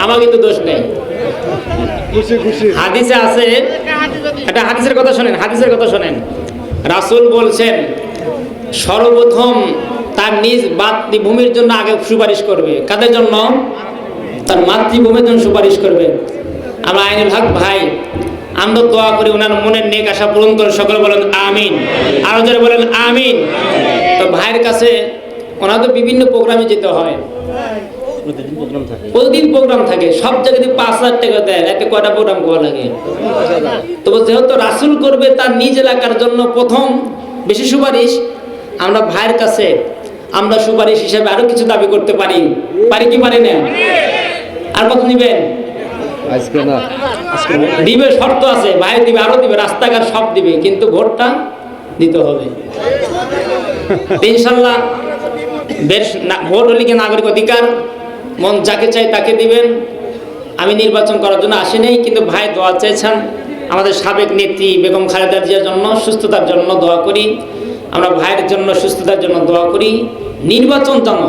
আমার কিন্তু দোষ নেই। হাদিসে আছে, একটা হাদিসের কথা শোনেন, হাদিসের কথা শোনেন। রাসূল বলছেন সর্বপ্রথম তার নিজ মাতৃভূমির জন্য আগে সুপারিশ করবে। কাদের জন্য? তার মাতৃভূমির জন্য সুপারিশ করবে। আমরা আইনুল হক ভাই, আমরা দোয়া করি ওনার মনের নেক আশা পূরণ করে, সকলে বলেন আমিন। আরো যারা বলেন আমিন। তো ভাইয়ের কাছে ওনার তো বিভিন্ন প্রোগ্রামে যেতে হয়, প্রতিদিন প্রোগ্রাম থাকে, সব জায়গায় 5,000 টাকা দেয়, এতে কয়টা প্রোগ্রাম করা লাগে? তো যেহেতু রাসূল করবে তার নিজ এলাকার জন্য প্রথম বেশি সুপারিশ, আমরা ভাইয়ের কাছে আমরা সুপারিশ হিসেবে আরো কিছু দাবি করতে পারি, পারি কি পারি না? আর কত নিবেন? আজকে না, দিবে, শর্ত আছে, ভাই দিবে, আরো দিবে, রাস্তাঘাট সব দিবে, কিন্তু ভোটটা দিতে হবে ইনশাল্লাহ। বেশ, ভোট হলে কি নাগরিক অধিকার, মন যাকে চাই তাকে দিবেন। আমি নির্বাচন করার জন্য আসি নাই, কিন্তু ভাই দোয়া চাইছেন আমাদের সাবেক নেত্রী বেগম খালেদা জিয়ার জন্য, সুস্থতার জন্য দোয়া করি। আমরা ভাইয়ের জন্য সুস্থতার জন্য দোয়া করি, নির্বাচন যেন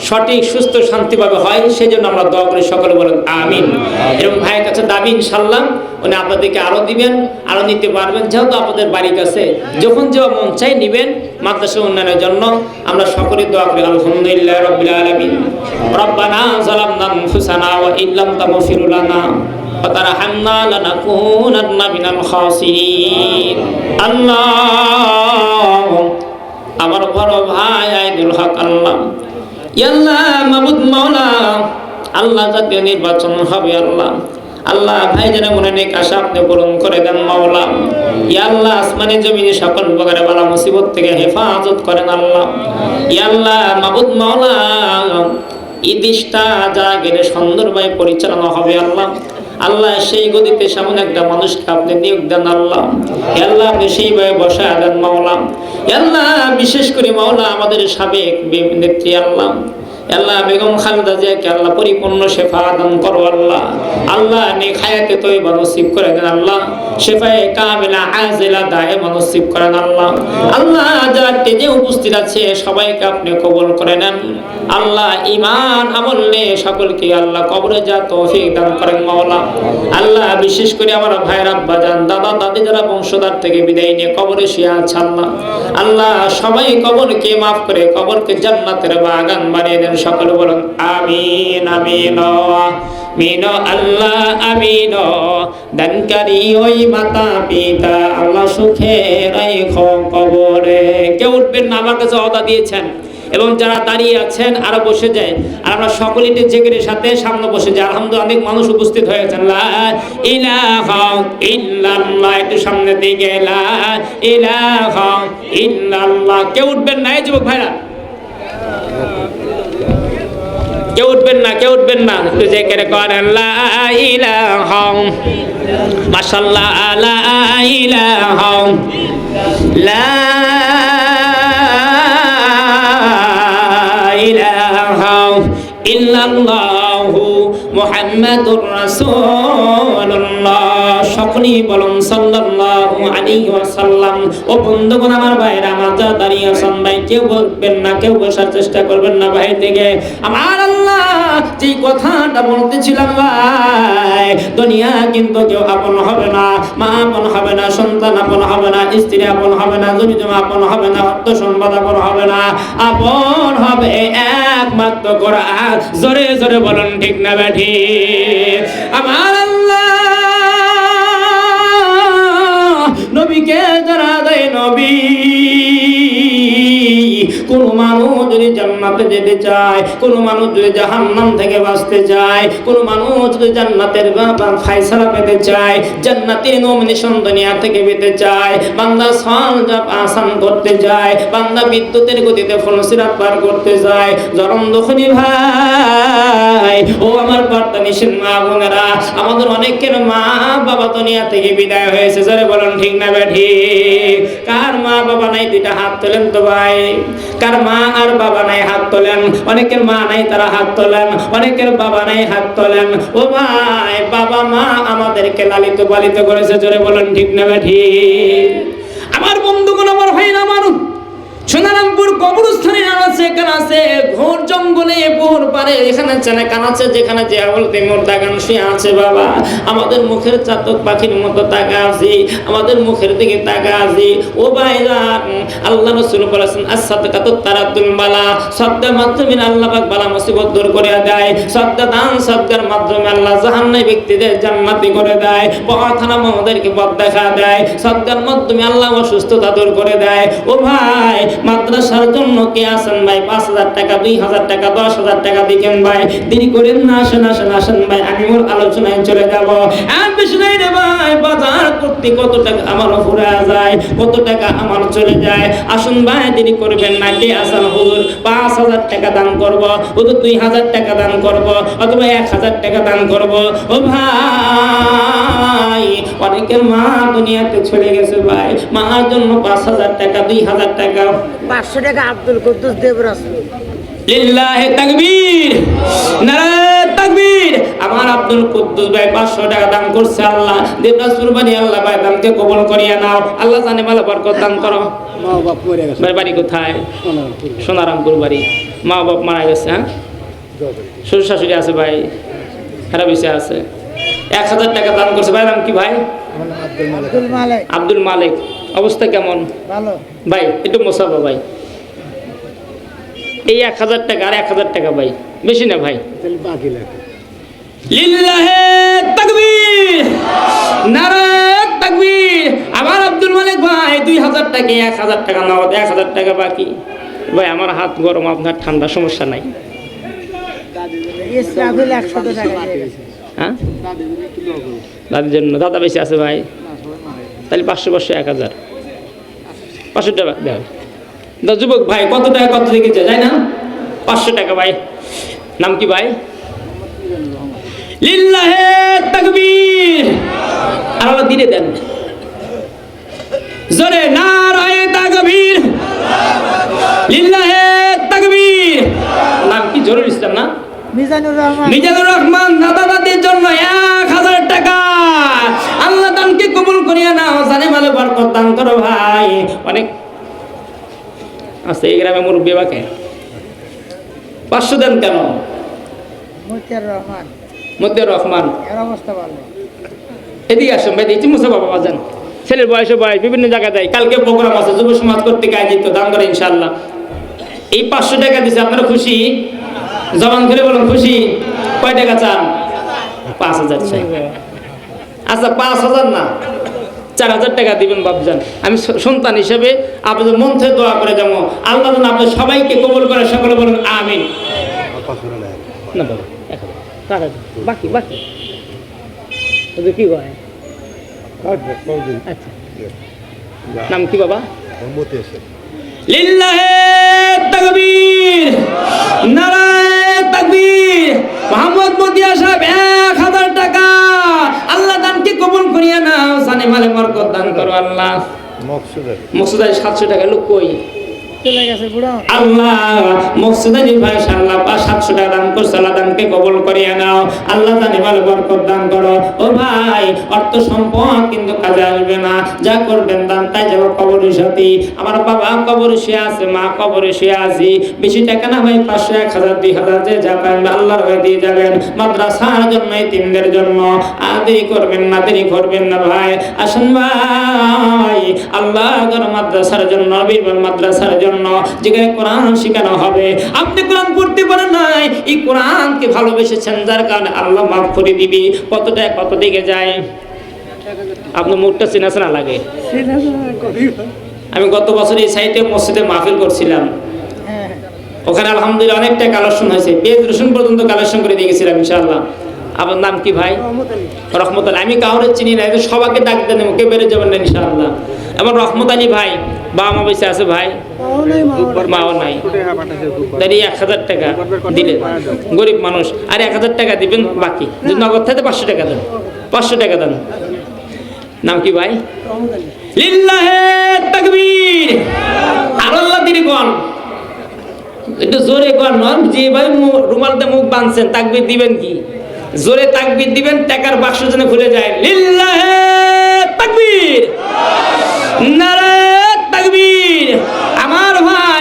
সঠিক সুস্থ শান্তিভাবে হয় সেই জন্য আমরা দোয়া করি, সকলে বলেন আমিন। এবং ভাইয়ের কাছে দাবি ইনশাল্লাহ উনি আপনাদেরকে আরো দিবেন, আরো নিতে পারবেন, যেহেতু আপনাদের বাড়ির কাছে যখন যে মন চাই নিবেন মাদ্রাসা উন্নয়নের জন্য। আমরা সকলে দোয়া করি আলহামদুলিল্লাহ রাব্বিল আলামিন। রব্বানা যালামনা আনফুসানা ওয়া ইল্লাম তাগফির লানা ওয়া তারহামনা লানাকুনান্না মিনাল খাসিরিন। আল্লাহ আমার বড় ভাই আইনুল হক, আল্লাহ আল্লাহ মাবুদ মাওলা, আল্লাহ জাতীয় নির্বাচন হবে আল্লাহ, আল্লাহ ভাই যেন মনে নেক আশা আপনি পূরণ করে দেন মাওলা। ইয়া আল্লাহ আসমানে জমিনে সকল প্রকারের বালা মুসিবত থেকে হেফাজত করেন আল্লাহ। ইয়া আল্লাহ মাবুদ মাওলা, এই দেশটা যা গেলে সুন্দরভাবে পরিচালনা হবে আল্লাহ। আল্লাহ সেই গদিতে সামনে একটা মানুষকে আপনি নিয়োগ দেন আল্লাহ। আল্লাহ আপনি সেইভাবে বসায় দেন মাওলা। আল্লাহ বিশেষ করে মাওলা আমাদের সাবেক নেত্রী আল্লাহ, আল্লাহ বেগম খালেদা জিয়াকে আল্লাহ পরিপূর্ণ শেফা দান করো আল্লাহ। আল্লাহ নেক হায়াতে তয়্যিবা নসিব করে দেন আল্লাহ, শেফায়ে কামিলা আজিলা দায়েমা নসিব করেন আল্লাহ। আল্লাহ যারা টেজে উপস্থিত আছে সবাইকে আপনি কবুল করে নেন আল্লাহ। ঈমান আমল নিয়ে সকলকে আল্লাহ কবরে যা তৌফিক দান করেন মাওলা। আল্লাহ বিশেষ করে আমার ভাইয়ের আব্বা জান, দাদা দাদি যারা বংশধর থেকে বিদায় নিয়ে কবরে শুয়ে আছে আল্লাহ, আল্লাহ সবাই কবরকে মাফ করে কবরকে জান্নাতের বাগান বানিয়ে দেন, সকলে বলেন আমিন আমিন আমিন। আল্লাহ আমিন। দানকারী ওই মাতা পিতা আল্লাহ সুখে রাখো কবরে। কেউ উঠবেন না, আমার কাছে ওয়াদা দিয়েছেন। এবং যারা দাঁড়িয়ে আছেন আরো বসে যায়, আর আমরা সকলেই জিকিরের সাথে সামনে বসে যাই। আলহামদুলিল্লাহ অনেক মানুষ উপস্থিত হয়েছেন। লা ইলাহা ইল্লাল্লাহ, একটু সামনে দিকে লা ইলাহা ইল্লাল্লাহ। কেউ উঠবেন না, এই যুবক ভাইরা কেউ উঠবেন না, কেউ উঠবেন না, একটু জিকির করেন লা ইলাহা, মাশাআল্লাহ লা ইলাহা লা ইল্লাল্লাহু মুহাম্মাদুর রাসূলুল্লাহ। সকলেই বলুন সাল্লাল্লাহু আলাইহি ওয়াসাল্লাম। ও বন্ধুগণ আমার ভাইরা, আমার যা দাঁড়িয়ে আছেন ভাই, কেউ বলবেন না, কেউ বসার চেষ্টা করবেন না ভাই থেকে। আমার আল্লাহ যে কথাটা বলতেছিলাম ভাই, দুনিয়া কিন্তু কেউ আপন হবে না, মা আপন হবে না, সন্তান আপন হবে না, স্ত্রী আপন হবে না, জমি জমা আপন হবে না, অর্থ সম্পদ আপন হবে না, আপন হবে একমাত্র কোরআন। জোরে জোরে বলুন ঠিক না বেঠি? আমার আল্লাহ নবীকে যারা দেয় নবী, কোন মানুষ যদি জান্নাতে যেতে চায়, কোন মানুষ যদি জাহান্নাম থেকে বাঁচতে চায়, কোন মানুষ যদি জান্নাতের ফায়সালা পেতে চায়, জান্নাতের নমিনেশন দুনিয়া থেকে পেতে চায়, বান্দা সওয়াব আসান করতে চায়, বান্দা বিদ্যুতের গতিতে ফলসিরাত পার করতে চায়, জরম দখনি ভাই ও আমার পর্দা নিশিন মা বোনেরা, আমাদের অনেকের মা বাবা দুনিয়া থেকে বিদায় হয়েছে। যারা বলেন ঠিক না বেঠি? কার মা বাবা নাই দুইটা হাত তোলেন তো ভাই। কার মা আর বাবা নাই হাত তোলেন। অনেকের মা নাই তারা হাত তোলেন, অনেকের বাবা নাই হাত তোলেন। ও ভাই, বাবা মা আমাদেরকে লালিত পালিত করেছে। জোরে বলেন ঠিক না বেঠি? আমার বন্ধুগণ, আমার ভাই, আমার সোনারামপুর কবরস্থানে আছে, এখানে আছে ঘোর জঙ্গলে ঘোর পারে, এখানে চেনা কান আছে, যেখানে যে বলতে মোর্দা গান শুয়ে আছে বাবা। আমাদের মুখের চাতক পাখির মতো তাকা আছে, আমাদের মুখের দিকে তাকা আছে। ও ভাইজান, আল্লাহ রাসূল বলেছেন as-সাদকাতুত তারাদ্দুল বালা, সদকার মাধ্যমে আল্লাহ পাক বালা মুসিবত দূর করে দেয়। সদকা দান সদকার মাধ্যমে আল্লাহ জাহান্নামী ব্যক্তিদের জান্নাতি করে দেয়, পথহারা আমাদেরকে পথ দেখা দেয়। সদকার মাধ্যমে আল্লাহ অসুস্থতা দূর করে দেয়। ও ভাই, মাদ্রাসার জন্য কে আছেন ভাই? 5,000 টাকা, 2,000 টাকা, 10,000 টাকা দিবেন ভাই। দেরি করেন না, আসেন ভাই, আমি ওর আলোচনায় চলে যাব। আর বেশি নাই রে ভাই, বাজার করতে কত টাকা আমার ফুরা যায়, কত টাকা আমার চলে যায়। আসুন ভাই, দেরি করবেন না। কে আছেন হুজুর? 5,000 টাকা দান করব, হুজুর 2,000 টাকা দান করব, অথবা 1,000 টাকা দান করব। ও ভাই, অনেকের মা দুনিয়াতে চলে গেছে ভাই, মার জন্য 5,000 টাকা, 2,000 টাকা, 500 টাকা আব্দুল কুদ্দুস দেব রাসূল। লিল্লাহি তাকবীর, নারায়ে তাকবীর। আমার আব্দুল কুদ্দুস ভাই 500 টাকা দান করছে। আল্লাহ দেবরাজ কুরবানি, আল্লাহ ভাই দানকে কবুল করিয়া নাও। আল্লাহ জানে ভালো বরকত দান করো। মা বাপ মরে গেছে, ভাই বাড়ি কোথায়? সোনারামপুর। সোনারামপুর বাড়ি। মা বাপ মারা গেছে? হ্যাঁ, শ্বশুর শাশুড়ি আছে ভাই? খারাপ বিষয় আছে। 1,000 টাকা দান করছে। ভাই নাম কি ভাই? আব্দুল মালিক। আব্দুল মালিক। অবস্থা কেমন ভালো। ভাই? একটু মোসাফা ভাই। এই 1,000 টাকা আর 1,000 টাকা ভাই, বেশি না ভাই। তাহলে বাকি লাগে। লিল্লাহি তাকবীর, নারায়ে তাকবীর। আমার আব্দুল মালিক ভাই 2,000 টাকা, 1,000 টাকা নগদ, 1,000 টাকা বাকি। ভাই আমার হাত গরম, আপনার ঠান্ডা, সমস্যা নাই। ইসরাফিল 100 টাকা দিয়েছে। হ্যাঁ, দাদির জন্য। দাদা বেশি আছে ভাই? তাহলে 500 1,000, 500 টাকা দেও। যুবক ভাই, কত টাকা কত দেখেছে যায় না? 500 টাকা ভাই। নাম কি ভাই? লিল্লাহি তাকবীর। আর আল্লাহ দিলে দেন জোরে, নারায়ে তাকবীর, লিল্লাহি তাকবীর। নাম কি? জরুল ইসলাম না? মিজানুর রহমান। মিজানুর রহমান। দাদা দাদির জন্য 1,000 টাকা। আল্লাহ দানকে কবুল করিয়া নাও, জানে ভালো বরকত দান করো ভাই। অনেক আছে এই গ্রামে মুরব্বী বাকে 500 দেন কেন? মুতিয়ার রহমান। মধ্যে রহমান। এর অবস্থা ভালো। এদিকে আসুন ভাই, দেখছি মুসা বাবা যান। ছেলের বয়সে বয়স বিভিন্ন জায়গায় দেয়। কালকে প্রোগ্রাম আছে, যুব সমাজ কর্তৃক আয়োজিত, দান করে ইনশাআল্লাহ। এই 500 টাকা দিছে, আপনারা খুশি? জবান ধরে বলুন খুশি। কয় টাকা চান? 5,000 চাই। আচ্ছা 5,000 না, 4,000 টাকা দিবেন বাপজান। আমি সন্তান হিসেবে আপনাদের মন থেকে দোয়া করে যাবো, আল্লাহ যেন আপনাদের সবাইকে কবুল করে। সকলে বলুন আমিন। না বাবা, 1,000 বাকি বাকি কি কয়? আচ্ছা, নাম কি বাবা? লিল্লাহি তাকবীর, নারায়ে তাকবীর। মোহাম্মদ মতিয়া সাহেব 1,000 টাকা। আল্লাহ দানকে কবুল করিয়া নাও, জানে মালে বরকত দান করো আল্লাহ। মকসুদ 700 টাকা লোক কই চলে গেছে বুড়ো। আল্লাহ মকসুদ ভাই আল্লাহ 700 টাকা দান করছে। আল্লাহ দানকে কবুল করিয়া নাও, আল্লাহ জানে ভালো বরকত দান করো। ও ভাই, অর্থ সম্পদ কিন্তু কাজে আসবে না, যা করবেন দান তাই যাব কবরের সাথে। আমার বাবা কবরে শুয়ে আছে, মা কবরে শুয়ে আছে। বেশি টাকা না ভাই, 500, 1,000, 2,000 যে যা পাবেন আল্লাহর হয়ে দিয়ে যাবেন। মাদ্রাসার জন্য, এতিমদের জন্য। দেরি করবেন না, দেরি করবেন না ভাই। আসেন ভাই, আল্লাহর মাদ্রাসার জন্য, নবীর মাদ্রাসার জন্য, যেখানে কোরআন শেখানো হবে। আপনি কোরআন পড়তে পারেন নাই, এই কোরআনকে ভালোবেসেছেন, যার কারণে আল্লাহ মাফ করে দিবি। কতটা কত দিকে যায়? আপনার মুখটা চেনা চেনা লাগে। আমি গত বছর এই সাইটে মসজিদে মাহফিল করছিলাম, ওখানে আলহামদুলিল্লাহ অনেকটা কালেকশন হয়েছে, পেঁয়াজ রসুন পর্যন্ত কালেকশন করে দিয়ে গেছিলাম ইনশাআল্লাহ। আপনার নাম কি ভাই? রহমত আলী। আমি কাউরে চিনি না, সবাইকে ডাক দেন, মুখে বেড়ে যাবেন না ইনশাআল্লাহ। এমন রহমত আলী ভাই, বাবা মা বেঁচে আছে ভাই? মাও নাই। তাই 1,000 টাকা দিলেন, গরিব মানুষ। আর 1,000 টাকা দিবেন বাকি। যদি নগদ থাকে 500 টাকা দেন, 500 টাকা দেন। নাম কি ভাই? লিল্লাহি তাকবীর। আর আল্লাহ দিদি কোন একটু জোরে কোন, যে ভাই রুমালতে মুখ বাঁধছেন তাকবীর দিবেন কি? জোরে তাকবীর দিবেন, টাকার বাক্স যেন খুলে যায়। লিল্লাহি তাকবীর, নারায়ে তাকবীর। আমার ভাই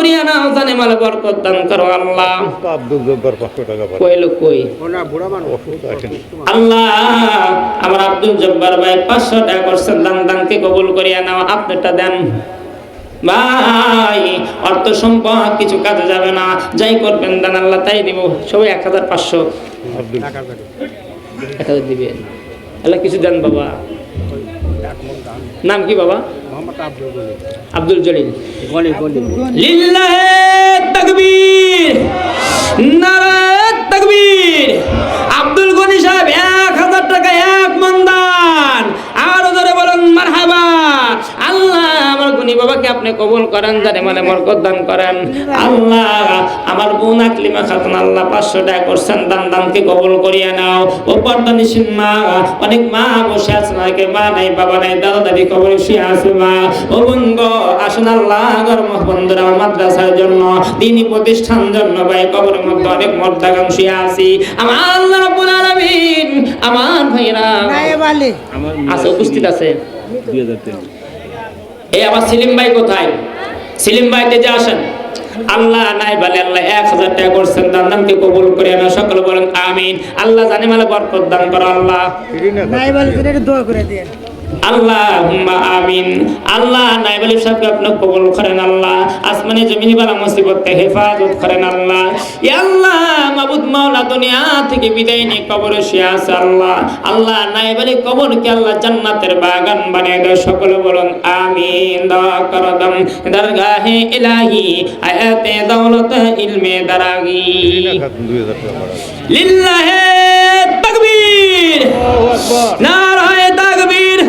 করিয়া নাও, জানে মালে বরকত দান করো আল্লাহ। আব্দুল জব্বার 500 টাকা পাঠায়। কই লোক কই ওনা বুড়া মানুষ অসুস্থ আছেন। আল্লাহ, আমার আব্দুল জব্বার ভাই 500 টাকা করছেন, দানকে কবুল করিয়া নাও। আপনারটা দেন ভাই, অর্থ সম্পদ কিছু কাজে যাবে না, যাই করবেন দান আল্লাহ তাই দিব। সবাই 1500 আব্দুল টাকা করে 1000 দিবেন। আল্লাহ কিছু দেন বাবা। নাম কি বাবা? মোহাম্মদ আব্দুল গনি আব্দুল জলিল। গনি গনি লিল্লাহে তাকবীর, নারায়ে তাকবীর। আব্দুল গনি সাহেব 1000 টাকা এক মন দান। আরো জোরে বলুন মারহাবা। আল্লাহ, আমার গনি বাবাকে আপনি কবুল করেন, জানে মানে বরকত দান করেন। আল্লাহ, আমার বোন আকলিমা খাতুন আল্লাহ 500 টাকা করছেন, দানকে কবুল করিয়া নাও। ও পর্দানিসীন মা, অনেক মা বসে আছে, অনেকে মা নাই, বাবা নাই, দাদা দাদি কবরে শুয়ে আছে মা। ও বোন গো, আসুন আল্লাহ গরম বন্ধুরা, আমার মাদ্রাসার জন্য, দিনী প্রতিষ্ঠান জন্য ভাই কবরের মধ্যে অনেক মর্দাগাম শুয়ে আছি। আমার আল্লাহ রাব্বুল আলামিন, আমার ভাইরা নায়েব আলী আছে, উপস্থিত আছে। 2003 এই আবার সেলিম ভাই কোথায়? সেলিম ভাই তেজে আসেন। আল্লাহ নাই বলে আল্লাহ 1000 টাকা করছেন, দানকে কবুল করে না। সকলে বলেন আমিন। আল্লাহ জানে মালে বরকত দান করো আল্লাহ। নায়েব আলী একটু দোয়া করে দিন। আল্লাহুম্মা আমিন। আল্লাহ নায়েব আলী সাহেবকে আপনি কবুল করেন আল্লাহ। আসমানে জমিনে বালা মুসিবত থেকে হেফাজত করেন আল্লাহ। ইয়া আল্লাহ, মাবুদ মাওলা দুনিয়া থেকে বিদায় নিয়ে কবরে শুয়ে আছে আল্লাহ। আল্লাহ নায়েব আলী কবরকে আল্লাহ জান্নাতের বাগান বানিয়ে দাও। সকলে বলুন আমিন। দোয়া করো দম দরগাহে ইলাহি, আয়াতে দৌলত ইলমে দারাগি। খাতুন 2000 টাকা পাঠায়। লিল্লাহে তাকবীর, নারায়ে তাকবীর।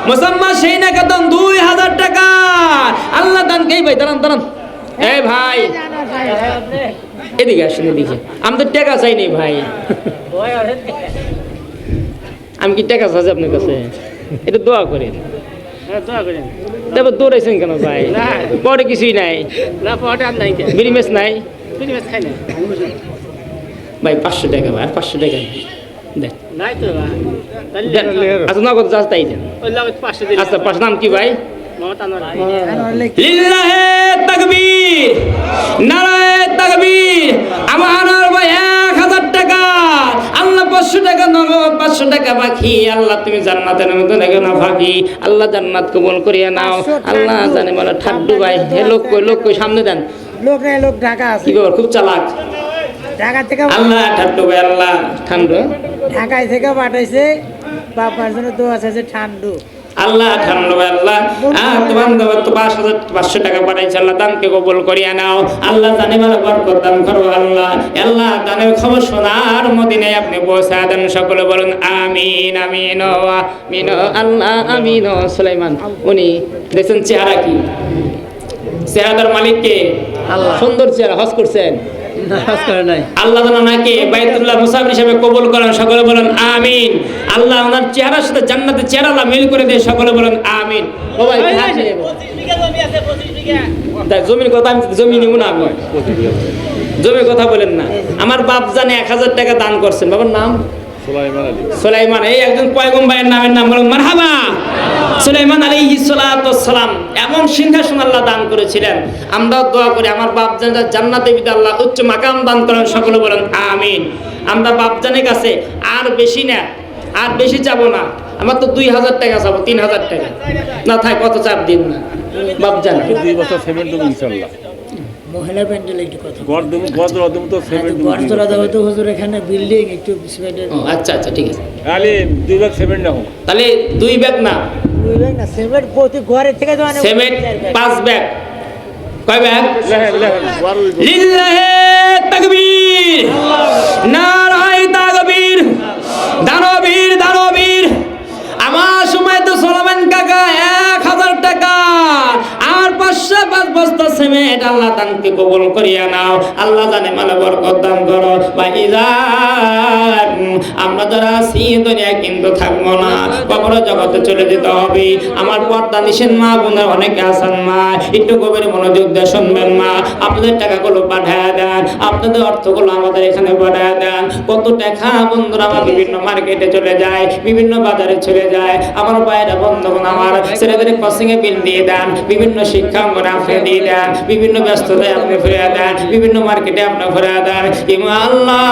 মুসাম্মা সেইনা খাতুন 2000 টাকা। আল্লাহ দানকে ভাই দাঁড়ান দাঁড়ান। এই ভাই এদিকে আসেন, এদিকে। আমি তো টাকা চাই নাই ভাই। আমি কি টাকা চাইছি আপনার কাছে? এটা দোয়া করেন। তারপর দৌড়াইছেন কেন ভাই? পরে কিছুই নাই, বিরিমেস নাই ভাই। 500 টাকা ভাই, আর 500 টাকা দেন। দেন। আচ্ছা নগদ যা তাই দেন। আচ্ছা 5 নাম কি ভাই? লিল্লাহে তাকবীর, নারায়ে তাকবীর। আমার ভাই 1000 টাকা। আল্লাহ 500 টাকা নগদ, 500 টাকা বাকি। আল্লাহ তুমি জান্নাতের মধ্যে দেখো না ফাঁকি। আল্লাহ জান্নাত কবুল করিয়া নাও। আল্লাহ জানে বলে ঠাড্ডু ভাই। হে লোক কই সামনে দেন। লোক নাই, লোক ঢাকা আছে। কি খবর? খুব চালাক ঢাকা থেকে আল্লাহ। ঠাড্ডু ভাই আল্লাহ ঠান্ডু। ঢাকায় থেকে পাঠাইছে, বাবার জন্য দোয়া আছে ঠান্ডু। আল্লাহ ঠান্ডু ভাই আল্লাহ। তোমার তো 500 টাকা পাঠাইছে আল্লাহ, দানকে কবুল করিয়া নাও। আল্লাহ জানে বলে বরকত দান করো আল্লাহ। আল্লাহ দানের খবর শোনার মদিনায় আপনি পৌঁছা দেন। সকলে বলুন আমিন আমিন আমিন। আল্লাহ আমিন। সুলাইমান উনি দেখছেন চেহারা কি? চেহারার মালিক কে? আল্লাহ। সুন্দর চেহারা, হজ করছেন? আল্লাহ যেন ওনাকে বাইতুল্লাহ মুসাফির হিসেবে কবুল করেন। সকলে বলেন আমিন। আল্লাহ ওনার চেহারার সাথে জান্নাতের চেহারা আল্লাহ মিল করে দেয়। সকলে বলেন আমিন। ও ভাই জমির কথা, আমি জমি নিব না। জমির কথা বলেন না। আমার বাপ জানে 1000 টাকা দান করছেন। বাবার নাম সুলাইমান আলী। সুলাইমান। এই একজন পয়গম্বরের নামের নাম বলুন মারহাবা। সুলাইমান আলাইহিস সালাতু ওয়াস সালাম এমন সিংহাসন আল্লাহ দান করেছিলেন। আমরাও দোয়া করি আমার বাপ জানটা জান্নাতে বিদা আল্লাহ উচ্চ মাকাম দান করেন। সকলে বলেন আমিন। আমরা বাপ জানের কাছে আর বেশি না, আর বেশি চাবো না। আমার তো 2000 টাকা চাবো, 3000 টাকা না। থাক কত চাপ দিন না বাপ জান। 2 বছর সিমেন্ট দেবো ইনশাআল্লাহ। মহিলা প্যান্ডেল একটু কথা গড় দেবো, গড় দেবো তো সিমেন্ট দেবো। বর্তরা দেবো তো হুজুর, এখানে বিল্ডিং একটু সিমেন্টের। ও আচ্ছা আচ্ছা ঠিক আছে। আলী 2 ব্যাগ সিমেন্ট নাও। তাহলে 2 ব্যাগ না, বুঝলেন না, সিমেন্ট প্রতি ঘরে থেকে তো আনে। Cement 5 bag. কয় ব্যাগ? লেহেন লেহেন 12 লিল্লাহে তাকবীর, নারায়ে তাকবীর। দানবীর দানবীর। আমার সময় তো সোলামান কাকা 1000 টাকা আর 505 বস্তা সিমেন্ট। আল্লাহ দানকে কবুল করিয়া নাও। আল্লাহ জানে মালে বরকত দান করো। ভাইজান আমরা যারা আছি দুনিয়া কিন্তু থাকবো না, কবর জগতে চলে যেতে হবে। আমার পর্দা নিষেধ মা বোনের অনেকে আছেন মা, একটু গভীর মনোযোগ দিয়ে শুনবেন মা। আপনাদের টাকাগুলো পাঠায় দেন। আপনাদের অর্থগুলো আমাদের এখানে পাঠায় দেন। কত টাকা বন্ধুরা আমার বিভিন্ন মার্কেটে চলে যায়, বিভিন্ন বাজারে চলে যায়। আমার ভাইয়েরা বন্ধুগণ আমার ছেলেদের কোচিং এ বিল দিয়ে দেন, বিভিন্ন শিক্ষাঙ্গনে আপনি দিয়ে দেন, বিভিন্ন ব্যস্ততায় আপনি ফিরিয়ে দেন, বিভিন্ন মার্কেটে আপনি ফিরিয়ে দেন। ইমা আল্লাহ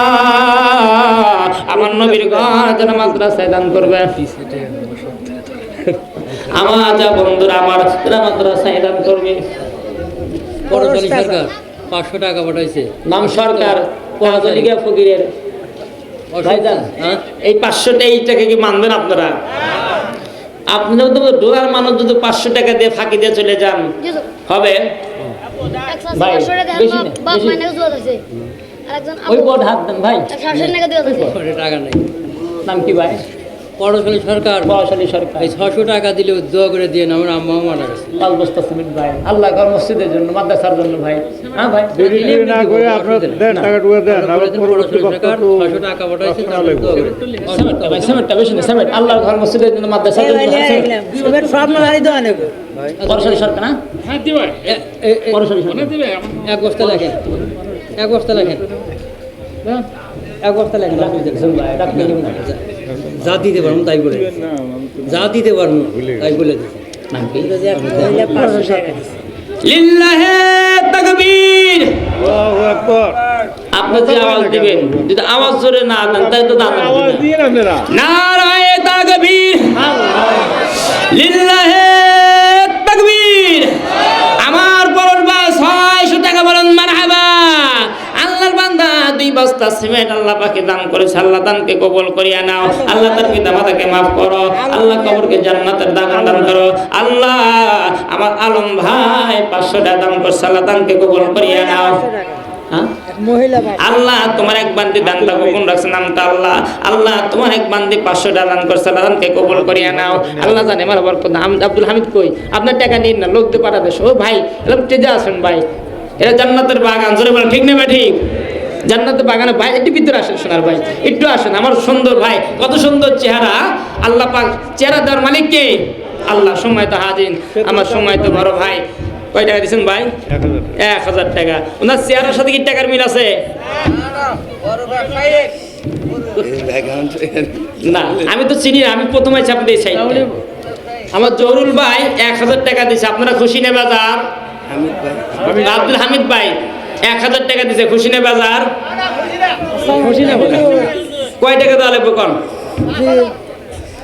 আমার নবীর ঘর যেন মাদ্রাসায় দান করবে। আমার যা বন্ধুরা আমার যারা মাদ্রাসায় দান করবে। পরশালী সরকার 500 টাকা পাঠাইছে। নাম সরকার পরাজলিকা ফকিরের ভাইজান, হ্যাঁ? এই 500 এইটাকে কি মানবেন আপনারা? আপনারা তো ডোলার মানুষ যদি 500 টাকা দিয়ে ফাঁকি দিয়ে চলে যান হবে? ভাই বেশি না, বেশি। ওই বোর্ড হাত দেন ভাই। ওরে টাকা নাই। নাম কি ভাই? পরশালী সরকার পরাশালী সরকার। এই 600 টাকা দিলে দোয়া করে দিয়ে আমার আম্মা মারা গেছে। পাঁচ বস্তা সিমেন্ট ভাই, আল্লাহ ঘর মসজিদের জন্য, মাদ্রাসার জন্য ভাই। হ্যাঁ ভাই, না করে আপনার দেন টাকা টুকা দেন পরশালী সরকার 600 টাকা পাঠাইছে তারপর দোয়া করে। সিমেন্টটা ভাই, সিমেন্টটা বেশি না, সিমেন্ট আল্লাহর ঘর মসজিদের জন্য, মাদ্রাসার জন্য। সব মালাই দেওয়া নেব পরাশালী সরকার না? পরাশালী সরকার। এক বস্তা লেখেন, এক বস্তা লেখেন, এক বস্তা লেখেন। যা দিতে পারবো তাই বলে, যা দিতে পারবো তাই বলে দিচ্ছি। লিল্লাহে তাকবীর। আল্লাহু আকবার। আপনি যে আওয়াজ দিবেন, যদি আওয়াজ জোরে না দেন তাই তো দাম আওয়াজ দিয়ে আপনারা নারায়ে তাকবীর, লিল্লাহে তাকবীর। আমার পরশ ভাই 600 টাকা বলেন মারহাবা। আল্লাহর বান্দা 2 বস্তা সিমেন্ট আল্লাহ পাকে দান করেছে। আল্লাহ দানকে কবুল করিয়া নাও। আল্লাহ তার পিতামাতাকে মাফ করো। আল্লাহ কবরকে জান্নাতের দান করো। আল্লাহ আমার আলম ভাই 500 টাকা দান করছে, আল্লাহ দানকে কবুল করিয়া নাও। হ্যাঁ মহিলা আল্লাহ তোমার এক বান্দি দানটা গোপন রাখছে, নামটা আল্লাহ। আল্লাহ তোমার এক বান্দি 500 টাকা দান করছে, আল্লাহ দানকে কবুল করিয়া নাও। আল্লাহ জানে আমার বরকত। আব্দুল হামিদ কই? আপনার টাকা নিন না, লোক দিয়ে পাঠাবে। ও ভাই এরকম টেজে আসুন ভাই, এটা জান্নাতের বাগান। জোরে বলেন ঠিক না ভাই? ঠিক জান্নাতের বাগানে ভাই একটু ভিতরে আসেন, সোনার ভাই একটু আসেন। আমার সুন্দর ভাই, কত সুন্দর চেহারা। আল্লাহ পাক চেহারা দেওয়ার মালিক কে? আল্লাহ। সময় তো হাজির, আমার সময় তো বড় ভাই। কয় টাকা দিচ্ছেন ভাই? 1000 টাকা। ওনার চেহারার সাথে কি টাকার মিল আছে? না, আমি তো চিনি না, আমি প্রথমে চাপ দিয়ে চাই। আমার জহুরুল ভাই 1000 টাকা দিচ্ছে। আপনারা খুশি না বাজার? আব্দুল হামিদ ভাই 1000 টাকা দিচ্ছে, খুশি না বাজার? খুশি না? কয় টাকা দেওয়া লাগবে কোন?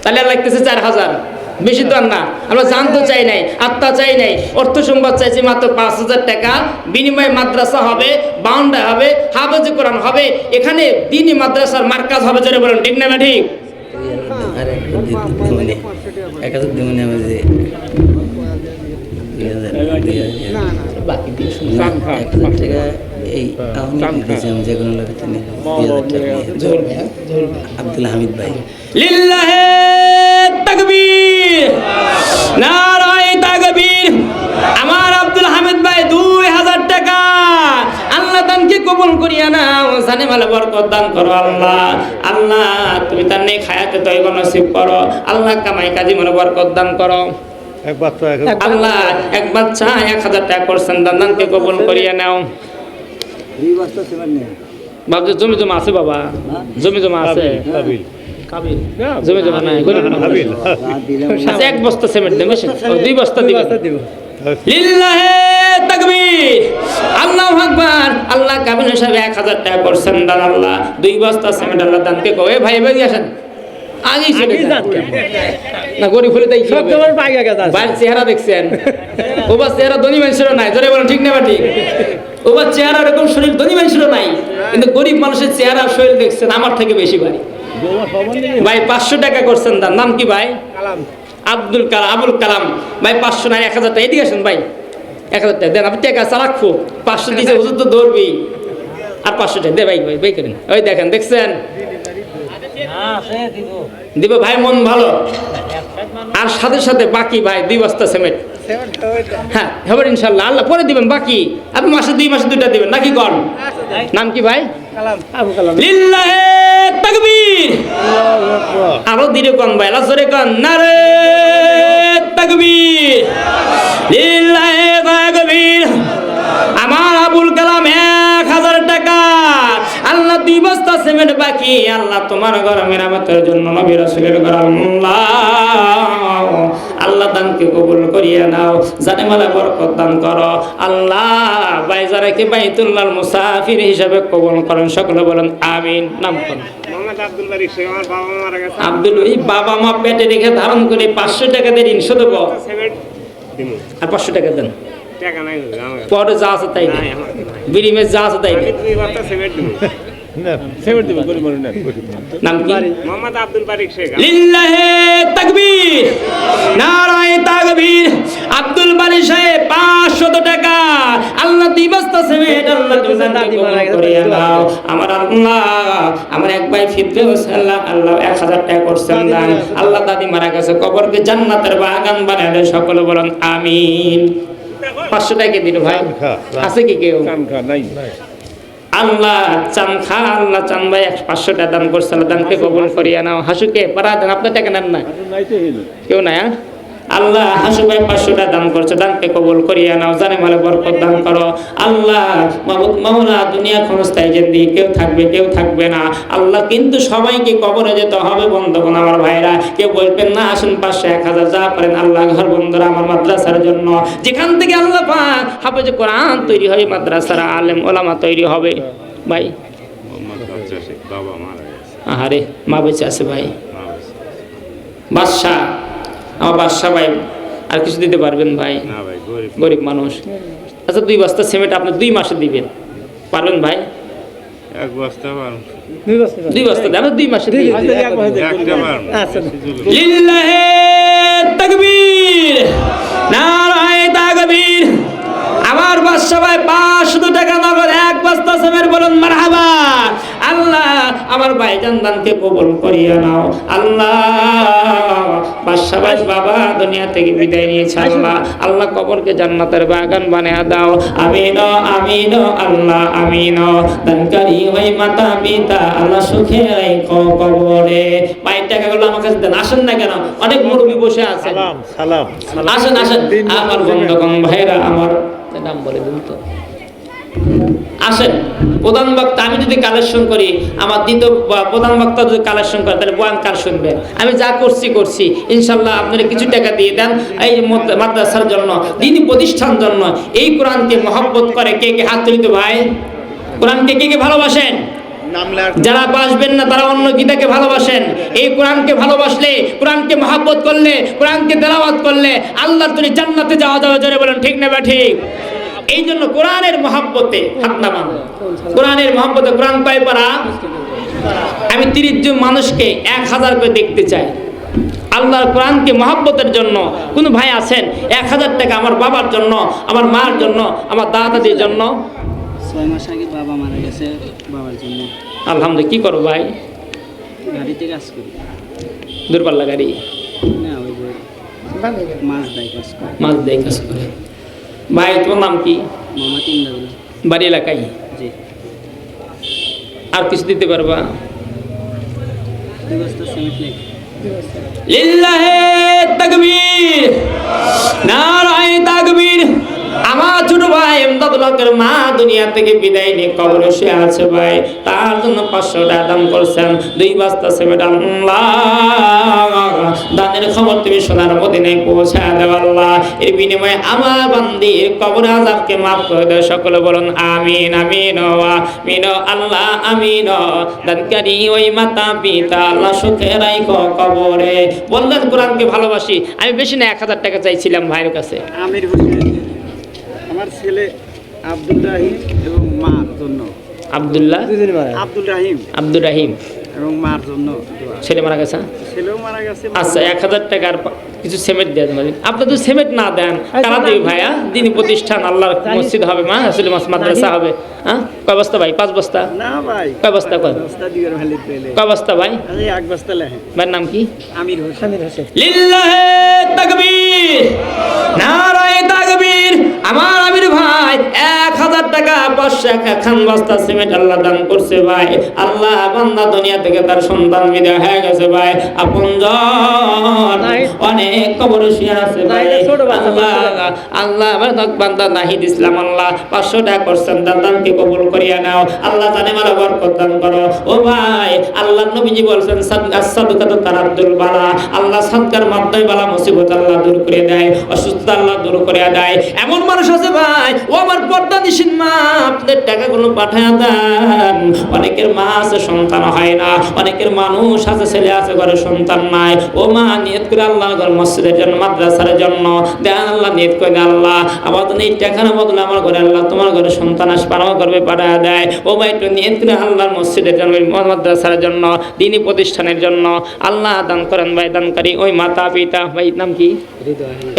তাহলে আর লাগতেছে 4000। বেশি তো আর না। আমরা জানতে চাই নাই, আত্মা চাই নাই, অর্থ সম্পদ চাইছি মাত্র 5000 টাকা। বিনিময়ে মাদ্রাসা হবে, বাউন্ডা হবে, হাফেজে কোরআন হবে, এখানে দিনী মাদ্রাসার মার্কাজ হবে। জোরে বলেন ঠিক না ঠিক? বাকি দিয়ে শুনুন। আব্দুল হামিদ ভাই লিল্লাহে তাকবীর, নারায়ে তাকবীর। আমার আব্দুল হামিদ ভাই 2000 টাকা। আল্লাহ দানকে কবুল করিয়া নাও, জানে ভালো বরকত দান করো আল্লাহ। আল্লাহ তুমি তার নেক হায়াতে তয়্যিবা নসিব করো। আল্লাহ কামাই কাজী মনে বরকত দান করো। এক বাচ্চা আল্লাহ এক বাচ্চা 1000 টাকা করছেন, দানকে কবুল করিয়া নাও। বাবা জমি জমা আছে, বাবা জমি জমা আছে। কাবিল জমি জমা নাই, আচ্ছা 1 বস্তা সিমেন্ট দেন, বেশি 2 বস্তা দিবেন। লিল্লাহে তাকবীর, আল্লাহু আকবার। আল্লাহ কাবিল হিসাবে 1000 টাকা করছেন দান আল্লাহ। 2 বস্তা সিমেন্ট আল্লাহ দানকে কই ভাই ভাই আসেন আগেই চলে যান না, গরিব হলে তাই সব তোমার পাইয়া গেছে। ভাইয়ের চেহারা দেখছেন? ওবার চেহারা ধনী মানুষেরও নাই। জোরে বলেন ঠিক না ঠিক? ওবার চেহারা এরকম শরীর ধনী মানুষেরও নাই, কিন্তু গরিব মানুষের চেহারা শরীর দেখছেন আমার থেকে বেশি ভাই। ভাই 500 টাকা করছেন দান। নাম কি ভাই? আব্দুল কালাম, আবুল কালাম ভাই। 500 না 1000 টাকা। এদিকে আসেন ভাই, 1000 টাকা দেন। আপনি টাকা আছে রাখবো। 500 দিয়েছে, হুজুর তো ধরবি। আর 500 টাকা দে ভাই, ভাই ভাই করেন। ওই দেখেন, দেখছেন? দিব ভাই, মন ভালো। আর সাথে সাথে বাকি ভাই 2 বস্তা সিমেন্ট। হ্যাঁ হবে ইনশাল্লাহ। আল্লাহ পরে দিবেন বাকি। আপনি মাসে 2 মাসে 2টা দিবেন নাকি কন? নাম কি ভাই? লিল্লাহে তাকবীর। আরো ধীরে কন ভাই, আল্লাহ জোরে কন। নারে তাকবীর, লিল্লাহে তাকবীর। আমার আবুল কালাম 1000 টাকা বস্তা সিমেন্ট বাকি আল্লাহ তোমার ঘর মেরামতের জন্য নবী রাসূলের ঘর আল্লাহ দানকে কবুল করিয়া নাও, জানে মালা বরকত দান করো আল্লাহ। বাইজারাকে বাইতুল্লাহর মুসাফির হিসাবে কবুল করেন, সকলে বলেন আমিন। নাম করেন আব্দুল, ওই বাবা মা পেটে রেখে ধারণ করে 500 টাকা দিয়ে ঋণ শোধ দেবো আর 500 টাকা দেন, পরে যা আছে তাই দেন, বিরিমে যা আছে তাই দেন। সেমেন্ট দেবে গরিব মানুষ না। নাম কি? মোহাম্মদ আব্দুল বারিক শেখ। লিল্লাহে তাকবীর, নারায়ে তাকবীর। আব্দুল বারিক সাহেব 500 টাকা আল্লাহ দিবস্তা সিমেন্ট আল্লাহ দাদি মারা করিয়া দাও। আমার আল্লাহ, আমার এক ভাই ফিরদৌস আল্লাহ 1000 টাকা করছেন দান। আল্লাহ দাদি মারা গেছে, কবরকে জান্নাতের বাগান বানায় দেয়, সকলে বলেন আমিন। 500 টাকা দিল ভাই, আছে কি কেউ? নাই আল্লাহ চান খা, আল্লাহ চান ভাই 500 টাকা দান করছে, আল্লাহ দানকে কবুল করিয়া নাও। হাসুকে পারা দেন, আপনার টাকা নেন না, নাই তো হেল কেউ নাই। আল্লাহ হাসু ভাই 500 টাকা দান করছে, দানকে কবুল করিয়া নাও, জানে মালে বরকত দান করো আল্লাহ। মাবুদ মাওলা, দুনিয়া ক্ষণস্থায়ী জিন্দেগি, কেউ থাকবে কেউ থাকবে না আল্লাহ, কিন্তু সবাইকে কবরে যেতে হবে বন্ধুগণ আমার ভাইরা। কেউ বলবেন না আসুন 500 1000 যা পারেন আল্লাহ ঘর বন্ধুরা আমার মাদ্রাসার জন্য, যেখান থেকে আল্লাহ পাক হাফেজ কোরআন তৈরি হয়, মাদ্রাসার আলেম ওলামা তৈরি হবে। ভাই বাবা মারা গেছে। আহারে মা বেঁচে আছে ভাই। বাদশাহ, আমার বাদশাহ ভাই আর কিছু দিতে পারবেন ভাই? না ভাই, গরিব গরিব মানুষ। আচ্ছা 2 বস্তা সিমেন্ট আপনি 2 মাসে দিবেন, পারবেন ভাই? এক বস্তা পার 2 বস্তা দেন, 2 মাসে দিবেন। একটা পার লিল্লাহে তাকবীর, নারায়ে তাকবীর। আমার বাদশাহ ভাই 500 টাকা নগদ 1 বস্তা সিমেন্ট, বলুন মারহাবা। আল্লাহ আমার ভাইজান দানকে কবুল করিয়া নাও আল্লাহ। বাদশাহ ভাই বাবা দুনিয়া থেকে বিদায় নিয়েছে আল্লাহ, আল্লাহ কবরকে জান্নাতের বাগান বানিয়ে দাও। আমিন আমিন আল্লাহ আমিন। দানকারী ওই মাতা পিতা আল্লাহ সুখে রাখো কবরে। ভাই টাকাগুলো আমার কাছে দেন, আসেন না কেন, অনেক মুরব্বি বসে আছেন। সালাম আসেন আসেন আমার বন্ধুগণ ভাইরা, আমার নাম বলে দিন তো। আসেন প্রধান বক্তা, আমি যদি কালেকশন করি, আমার দ্বিতীয় প্রধান বক্তা যদি কালেকশন করে, তাহলে বয়ান কার শুনবেন? আমি যা করছি ইনশাল্লাহ আপনারা কিছু টাকা দিয়ে দেন এই মাদ্রাসার জন্য, দিনী প্রতিষ্ঠান জন্য। এই কোরআনকে মহব্বত করে কে কে হাত তুলিত ভাই? কোরআনকে কে কে ভালোবাসেন? যারা বাসবেন না তারা অন্য গীতাকে ভালোবাসেন। এই কোরআনকে ভালোবাসলে, কোরআনকে মহব্বত করলে, কোরআনকে তেলাওয়াত করলে আল্লাহর তুমি জান্নাতে যাওয়া যাবে। জোরে বলেন ঠিক না ঠিক? এই জন্য কোরআনের মহব্বতে হাত নামান। কোরআনের মহব্বতে কোরআন কয় পারা? আমি 30 জন মানুষকে 1000 করে দেখতে চাই আল্লাহর কোরআনকে মহব্বতের জন্য। কোন ভাই আছেন 1000 টাকা আমার বাবার জন্য, আমার মার জন্য, আমার দাদাদের জন্য? 6 মাস আগে বাবা মারা গেছে, বাবার জন্য। আলহামদুলিল্লাহ। কি করো ভাই? গাড়িতে কাজ করি। দূরপাল্লা গাড়ি? না, ওই যে মাছ দেয় কাজ করে। মাছ দেয় কাজ করে। ভাই তোমার নাম কি? মোহাম্মদ ইমদাদুল। বাড়ি এলাকায়? জি। আর কিছু দিতে পারবা? 2 বস্তা সিমেন্ট লেগে। লিল্লাহে তাকবীর, নারায়ে তাকবীর। আমার ছোট ভাই এমদাদুল হকের মা দুনিয়া থেকে বিদায় নিয়ে কবরে শুয়ে আছে ভাই, তার জন্য 500 টাকা দান করছেন, 2 বস্তা সিমেন্ট। আল্লাহ দানের খবর তুমি সোনার মদিনায় পৌঁছায় দাও আল্লাহ। এর বিনিময়ে আমার বান্দির কবর আযাবকে মাফ করে দাও। সকলে বলুন আমিন আমিন আমিন আল্লাহ আমিন। দানকারী ওই মাতা পিতা আল্লাহ সুখে রাখো কবরে। বললেন কোরআনকে ভালোবাসি। আমি বেশি না 1000 টাকা চাইছিলাম ভাইয়ের কাছে। আমির হোসেন, আমার ছেলে আব্দুল রাহিম এবং মার জন্য। আব্দুল্লাহ, আব্দুল রাহিম, আব্দুর রাহিম এবং মার জন্য দোয়া। ছেলে মারা গেছে? ছেলেও মারা গেছে। আচ্ছা 1000 টাকার কিছু সিমেন্ট দেন। আপনি তো সিমেন্ট না দেন কারা দেবে ভাইয়া? দিনী প্রতিষ্ঠান, আল্লাহর মসজিদ হবে, মা আসলে মাদ্রাসা হবে। হ্যাঁ কয় বস্তা ভাই? 5 বস্তা? না ভাই, কয় বস্তা? কয় বস্তা দিবেন ভালো পেলে। কয় বস্তা ভাই? আরে 1 বস্তা লেখেন। ভাইয়ের নাম কি? আমির হোসেন। লিল্লাহে তাকবীর, নারায়ে তাকবীর। আমার আমির ভাই 1000 টাকা 501 বস্তা সিমেন্ট আল্লাহ দান করছে ভাই। আল্লাহ বান্দা দুনিয়া থেকে তার সন্তান বিদায় হয়ে গেছে ভাই। আপনজন অনেক কবর শুয়ে আছে ভাই। আল্লাহ বান্দা নাহিদ ইসলাম আল্লাহ 500 টাকা করছেন, দানকে কবুল করিয়া নাও। আল্লাহ জানে মালা বরকত দান করো। ও ভাই আল্লাহ নবীজি বলছেন সাদকাতু তারাদ্দুল বালা, আল্লাহ সাদকার মাধ্যমে বালা মুসিবত আল্লাহ দূর করে দেয়, অসুস্থতা আল্লাহ দূর করে দেয়। এমন মানুষ আছে ভাই, ও আমার পর্দা নিশিন মা আপনাদের টাকাগুলো পাঠায় দেন। অনেকের মা আছে সন্তান হয় না, অনেকের মানুষ আছে ছেলে আছে ঘরে সন্তান নাই। ও মা নিয়ত করে আল্লাহর ঘর মসজিদের জন্য মাদ্রাসার জন্য দেন। আল্লাহ নিয়ত করে আল্লাহ আমার এই টাকার বদলে আমার ঘরে আল্লাহ তোমার ঘরে সন্তান আসপানাও করবে পাঠায় দেয়। ও ভাই একটু নিয়ত করে আল্লাহর মসজিদের জন্য মাদ্রাসার জন্য দিনী প্রতিষ্ঠানের জন্য আল্লাহ দান করেন ভাই। দানকারী ওই মাতা পিতা ভাই নাম কি,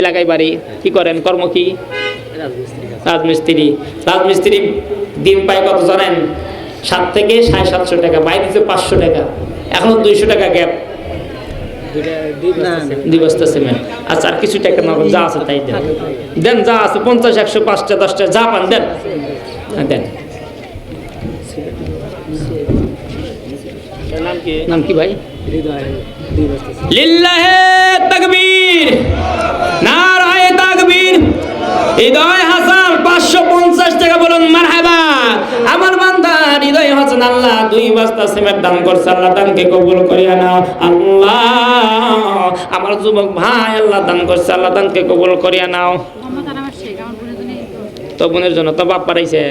এলাকায় বাড়ি, কি করেন, কর্ম কি? রাজমিস্ত্রি। রাজমিস্ত্রি দিন পায় কত জানেন? 7 থেকে 750 টাকা, বাইরে 500 টাকা, এখনো 200 টাকা গ্যাপ। 2 বস্তা সিমেন্ট। আচ্ছা আর কিছু টাকা না যা আছে তাই দেন, দেন যা আছে 50 100 5টা 10টা যা পান দেন, দেন। নাম কি ভাই? লিল্লাহে তাকবীর, নারায়ে তাকবীর। হৃদয় হাসান 550 টাকা বলুন মারহাবা। আমার বান্দা হৃদয় হাসান আল্লাহ 2 বস্তা সিমেন্ট দান করছে, আল্লাহ দানকে কবুল করিয়া নাও। আল্লাহ আমার যুবক ভাই আল্লাহ দান করছে, আল্লাহ দানকে কবুল করিয়া নাও। তো বোনের জন্য তো বাপ পারাইছে,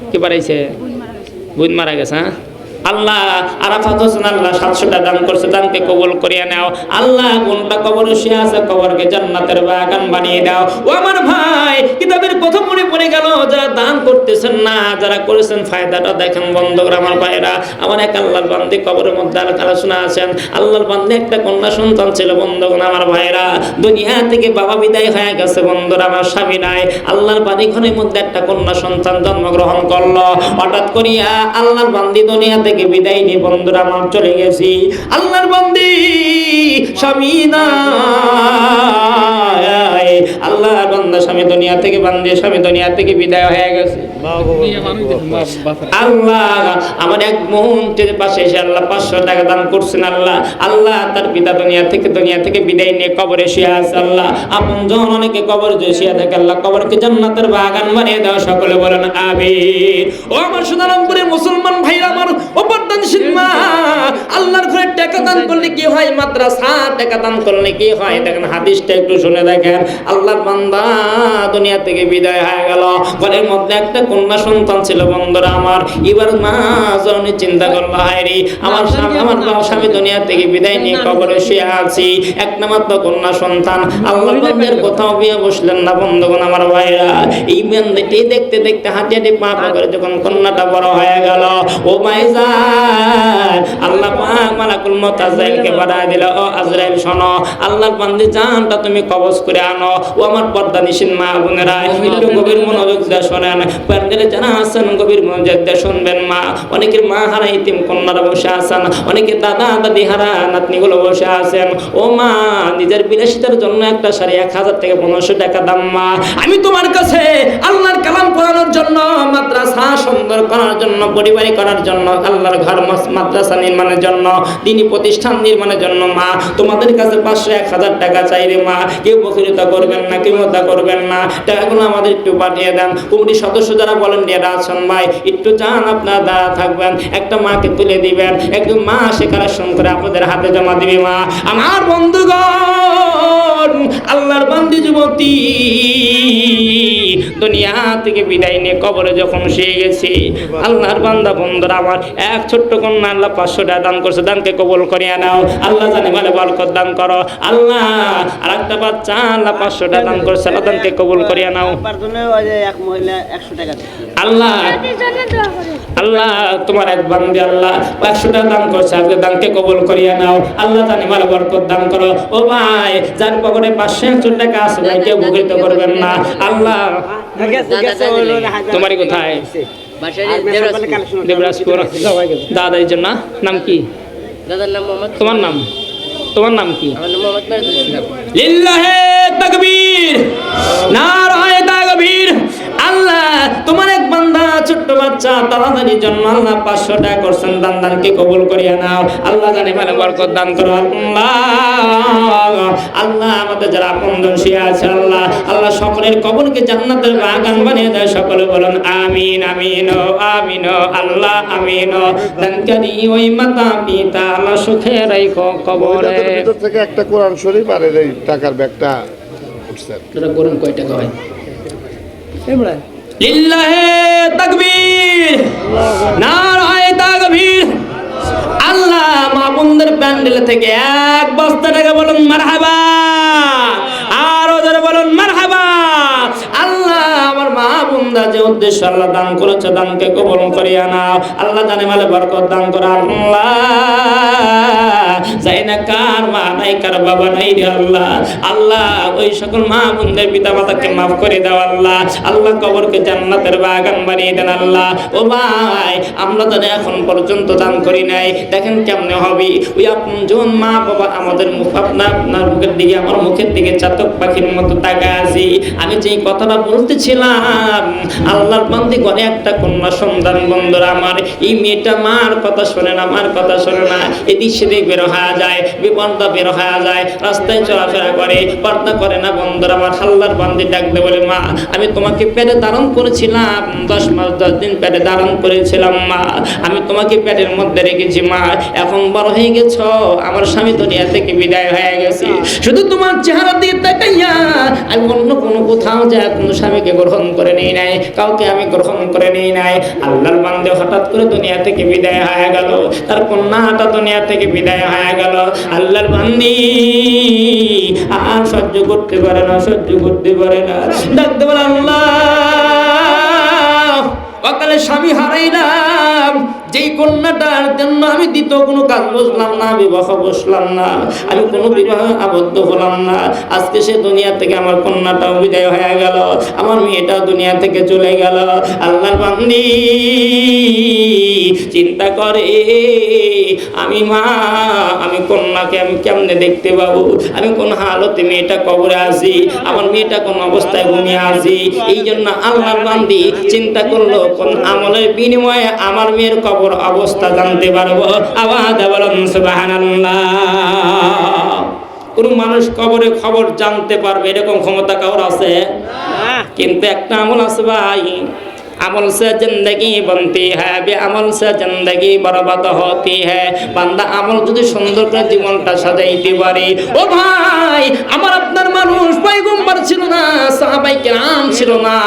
কি পারাইছে? বোন মারা গেছে। হ্যাঁ আল্লাহ আরাফাত হোসেন আল্লাহ 700 টাকা দান করছে, দানকে কবুল করিয়া নাও। আল্লাহ কোনটা কবরে শুয়ে আছে কবরকে জান্নাতের বাগান বানিয়ে দাও। ও আমার ভাই কিতাবের প্রথম পড়ে গেল, যারা দান করতেছেন না, যারা করেছেন ফায়দাটা দেখেন বন্ধুরা আমার ভাইরা। আমার এক আল্লাহর বান্দী কবরের মধ্যে আলোচনা আছেন। আল্লাহর বান্দী একটা কন্যা সন্তান ছিল বন্ধুগণ আমার ভাইরা, দুনিয়া থেকে বাবা বিদায় হয়ে গেছে বন্ধুরা, আমার স্বামী নাই। আল্লাহর বাড়ি ঘরের মধ্যে একটা কন্যা সন্তান জন্মগ্রহণ করলো। হঠাৎ করিয়া আল্লাহর বান্দী দুনিয়া থেকে বিদায় নিয়ে বন্ধুরা আমার চলে গেছি। আল্লাহর বান্দী স্বামী নাই, আল্লাহর বান্দা স্বামী দুনিয়া থেকে বান্দী স্বামী দুনিয়া থেকে বিদায় হয়ে গেছে। আল্লাহ আমার এক মুহূর্তের পাশে এসে আল্লাহ 500 টাকা দান করছেন। আল্লাহ আল্লাহ তার পিতা দুনিয়া থেকে বিদায় নিয়ে কবরে শুয়ে আছে। আল্লাহ আপন জন অনেকে কবর শুয়ে থাকে, আল্লাহ কবরকে জান্নাতের বাগান বানিয়ে দাও। সকলে বলেন আমিন। ও আমার সুনামপুরের মুসলমান ভাইরা আমার, মা আল্লাহর ঘরে টাকা দান করলে কি হয়? মাদ্রাসা টাকা দান করলে কি হয়? দেখেন হাদিসটা একটু শুনে দেখেন। আল্লাহর বান্দা দুনিয়া থেকে বিদায় হয়ে গেল, ঘরের মধ্যে একটা কন্যা সন্তান ছিল বন্ধুরা আমার। এবার মা জননী চিন্তা করলো, হায়রে আমার স্বামী দুনিয়া থেকে বিদায় নিয়ে কবরে শুয়ে আছি, একটা মাত্র কন্যা সন্তান। আল্লাহর বান্দার কোথাও বিয়ে বসলেন না বন্ধুগণ আমার ভাইরা। এই বান্দাটি দেখতে দেখতে হাঁটি হাঁটি পা করে যখন কন্যাটা বড় হয়ে গেল, ও মাইজা আল্লাহ পাক মালাকুল মউত আজরাইলকে পাঠিয়ে দিল। ও আজরাইল শোনো, আল্লাহর বান্দী জানটা তুমি কবজ করে আনো। ও আমার পর্দা নিশিন মা বোনেরা একটু গভীর মনোযোগ দিয়ে শোনেন। প্যান্ডেলে যারা আছেন গভীর মনোযোগ দিয়ে শুনবেন। মা অনেকের মা হারা ইতিম কন্যারা বসে আছেন, অনেকে দাদা দাদি হারা নাতনিগুলো বসে আছেন। ও মা নিজের বিলাসিতার জন্য একটা শাড়ি 1000 থেকে 1500 টাকা দাম। মা আমি তোমার কাছে আল্লাহর কালাম পড়ানোর জন্য, মাদ্রাসা সুন্দর করার জন্য, পরিবারী করার জন্য, আল্লাহর ঘর মাদ্রাসা নির্মাণের জন্য, দিনী প্রতিষ্ঠান নির্মাণের জন্য মা তোমাদের কাছে 500-1000 টাকা চাই রে মা। কেউ বকিরতা করবেন না, কেউ মতা করবেন না, টাকাগুলো আমাদের একটু পাঠিয়ে দেন। কমিটির সদস্য যারা বলেন আছেন ভাই একটু চান আপনারা দাঁড়া থাকবেন, একটা মাকে তুলে দিবেন, একদম মা সে কালেকশন করে আপনাদের হাতে জমা দিবে। মা আমার বন্ধুগণ আল্লাহর বান্দি যুবতী দুনিয়া থেকে বিদায় নিয়ে কবরে যখন শুয়ে গেছি, আল্লাহর বান্দা বন্ধুরা আমার এক ছোট্ট কন্যা আল্লাহ 500 টাকা দান করছে, দানকে কবুল করিয়া নাও। আল্লাহ জানে মানে বরকত দান করো। আল্লাহ আর একটা বাচ্চা আল্লাহ 500 টাকা দান করছে, আল্লাহ দানকে কবুল করিয়া নাও। এক মহিলা 100 টাকা আল্লাহ আল্লাহ তোমার এক বান্দি আল্লাহ 500 টাকা দান করছে, আজকে দানকে কবুল করিয়া নাও। আল্লাহ জানে মানে বরকত দান করো। ও ভাই যার পকেটে 500 টাকা আছে ভাই কেউ বকিত করবেন না। আল্লাহ তোমারই কোথায়? দেবরাজপুর। দাদার জন্য নাম কি? দাদার নাম মোহাম্মদ। তোমার নাম? তোমার নাম কি? আমার নাম মোহাম্মদ। লিল্লাহে তাকবীর, নারায়ে তাকবীর। তাকবীর। আল্লাহ তোমার এক বান্দা ছোট্ট বাচ্চা তাড়াতাড়ি জন্ম, আল্লাহ 500 টাকা করছেন, দানকে কবুল করিয়া নাও আল্লাহ, জানে মানে বরকত দান করো আল্লাহ। আল্লাহ আমাদের যারা আপনজন শুয়ে আছে আল্লাহ, আল্লাহ সকলের কবরকে জান্নাতের বাগান বানিয়ে দেয়। সকলে বলুন আমিন আমিন ও আমিন ও আল্লাহ আমিন ও। দানকারী ওই মাতা পিতা আল্লাহ সুখে রাখো কবরে। ভিতর থেকে একটা কোরআন শরীফ আর এই টাকার ব্যাগটা উঠছেন। তোরা করুন কয় টাকা হয়? ইমরান লিল্লাহে তাকবীর, নারায়ে তাকবীর। আল্লাহ মা বোনদের প্যান্ডেল থেকে 1 বস্তা টাকা বলুন মারহাবা, আর ওদের বলুন মারহাবা। আল্লাহ আমার মা বোনরা যে উদ্দেশ্য আল্লাহ দান করেছে, দানকে কবুল করিয়া নাও আল্লাহ, জানে মালে বরকত দান করো আল্লাহ। যাই না কার মা নাই, কার বাবা নাই রে আল্লাহ, আল্লাহ ওই সকল মা বোনদের পিতা মাতাকে মাফ করে দাও আল্লাহ, আল্লাহ কবরকে জান্নাতের বাগান বানিয়ে দেন আল্লাহ। ও ভাই আমরা তো এখন পর্যন্ত দান করি নাই, দেখেন কেমনে হবে। ওই আপনজন মা বাবা আমাদের মুখ আপনার মুখের দিকে, আমার মুখের দিকে চাতক পাখির মতো তাকায় আছি। আমি যে কথাটা বলতেছিলাম, আল্লাহর বান্দি ঘরে একটা কন্যা সন্তান, বন্ধুরা আমার এই মেয়েটা মার কথা শোনে না, আমার কথা শোনে না, এদিক সেদিক বের হয়ে যায়, বিপদটা বের হয়ে যায়, রাস্তায় চলাফেরা করে, পর্দা করে না। বন্ধুরা আমার আল্লাহর বান্দি ডাকতে বলে, মা আমি তোমাকে পেটে ধারণ করেছিলাম, 10 মাস 10 দিন পেটে ধারণ করেছিলাম মা, আমি তোমাকে পেটের মধ্যে রেখেছি মা, এখন বড় হয়ে গেছো, আমার স্বামী দুনিয়া থেকে বিদায় হয়ে গেছে, শুধু তোমার চেহারা দিয়ে তাকাইয়া আমি অন্য কোনো কোথাও যায় কোনো স্বামীকে গ্রহণ করে নেই নাই, কাউকে আমি গ্রহণ করে নেই নাই। আল্লাহর বান্দে হঠাৎ করে দুনিয়া থেকে বিদায় হয়ে গেল, তার কন্যাটা দুনিয়া থেকে বিদায় হয়ে গেল। আল্লাহর বান্দি আর সহ্য করতে পারে না, সহ্য করতে পারে না, ডাকতে পারে আল্লাহ অকালে স্বামী হারাইলাম, যেই কন্যাটার জন্য আমি দ্বিতীয় কোনো কাজ বসলাম না, বিবাহ বসলাম না, আমি কোনো বিবাহ আবদ্ধ হলাম না, আজকে সে দুনিয়া থেকে আমার কন্যাটাও বিদায় হয়ে গেল, আমার মেয়েটাও দুনিয়া থেকে চলে গেল। আল্লাহর বান্দি চিন্তা করে, আমি মা, আমি কন্যাকে আমি কেমনে দেখতে পাবো, আমি কোন হালতে মেয়েটা কবরে আছি, আমার মেয়েটা কোন অবস্থায় ঘুমিয়ে আছি। এই জন্য আল্লাহর বান্দি চিন্তা করলো কোন আমলের বিনিময়ে আমার মেয়ের কবর অবস্থা জানতে পারবো। আওয়াজ বলুন সুবহানাল্লাহ। কোন মানুষ কবরে খবর জানতে পারবে এরকম ক্ষমতা কারোর আছে? কিন্তু একটা আমল আছে ভাই, अमल से जिंदगी बनती है, बेअमल से जिंदगी बर्बाद होती है। বান্দা আমল যদি সুন্দর করে জীবনটা সাজাইতে পারে, ও ভাই আমার আপনার মানুষ পয়গম্বর ছিল না, সাহাবায়ে কেরাম ছিল না,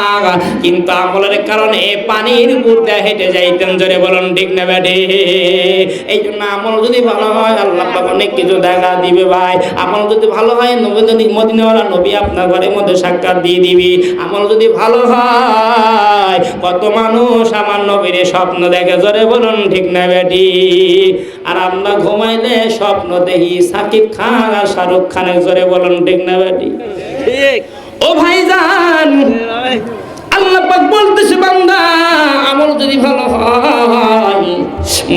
কিন্তু আমলের কারণে পানির উপর দিয়ে হেঁটে যাইতেন। জোরে বলুন ঠিক না বেঠে? এই জন্য আমল যদি ভালো হয় আল্লাহ পাক অনেক কিছু দেখা দিবে ভাই। আমল যদি ভালো হয় নবী যদি মদিনাওয়ালা নবী আপনার ঘরের মধ্যে সাক্ষাৎ দিয়ে দিবি। আমল যদি ভালো হয় কত মানুষ আমার নবীর স্বপ্ন দেখে। জোরে বলুন ঠিক না বেটি? আর আমরা ঘুমাইলে স্বপ্ন দেখি সাকিব খান আর শাহরুখ খানের। জোরে বলুন ঠিক না বেটি? ও ভাইজান আল্লাহ পাক বলতেছে, বান্দা আমল যদি ভালো হয়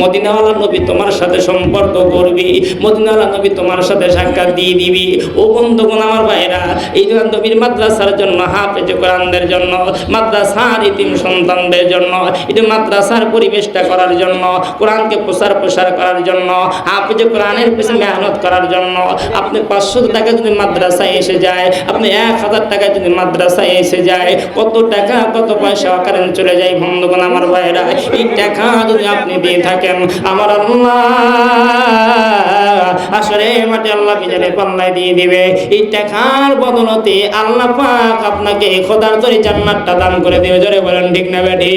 মদিনাওয়ালা নবী তোমার সাথে সম্পর্ক করবি, মদিনাওয়ালা নবী তোমার সাথে সাক্ষাৎ দিয়ে দিবি। ও বন্ধুগণ আমার ভাইরা, এই জন্য নবীর মাদ্রাসার জন্য, হাফেজ কোরআনদের জন্য, মাদ্রাসার ইতিম সন্তানদের জন্য, এই মাদ্রাসার পরিবেশটা করার জন্য, কোরআনকে প্রসার করার জন্য, হাফেজ কোরআনের পেছনে মেহনত করার জন্য আপনি 500 টাকা যদি মাদ্রাসায় এসে যায়, আপনি 1000 টাকা যদি মাদ্রাসায় এসে যায়, কত টাকা কত পয়সা কারেন্ট চলে যায়। বন্ধুগণ আমার ভাইরা, এই টাকা যদি আপনি দিয়ে থাকেন আমার আল্লাহ আসরে মাঠে আল্লাহ বিজারে পাল্লায় দিয়ে দিবে। এই টাকার বদলতে আল্লাহ পাক আপনাকে খোদার তরি জান্নাতটা দান করে দিবে। জোরে বলেন ঠিক না বেঠি?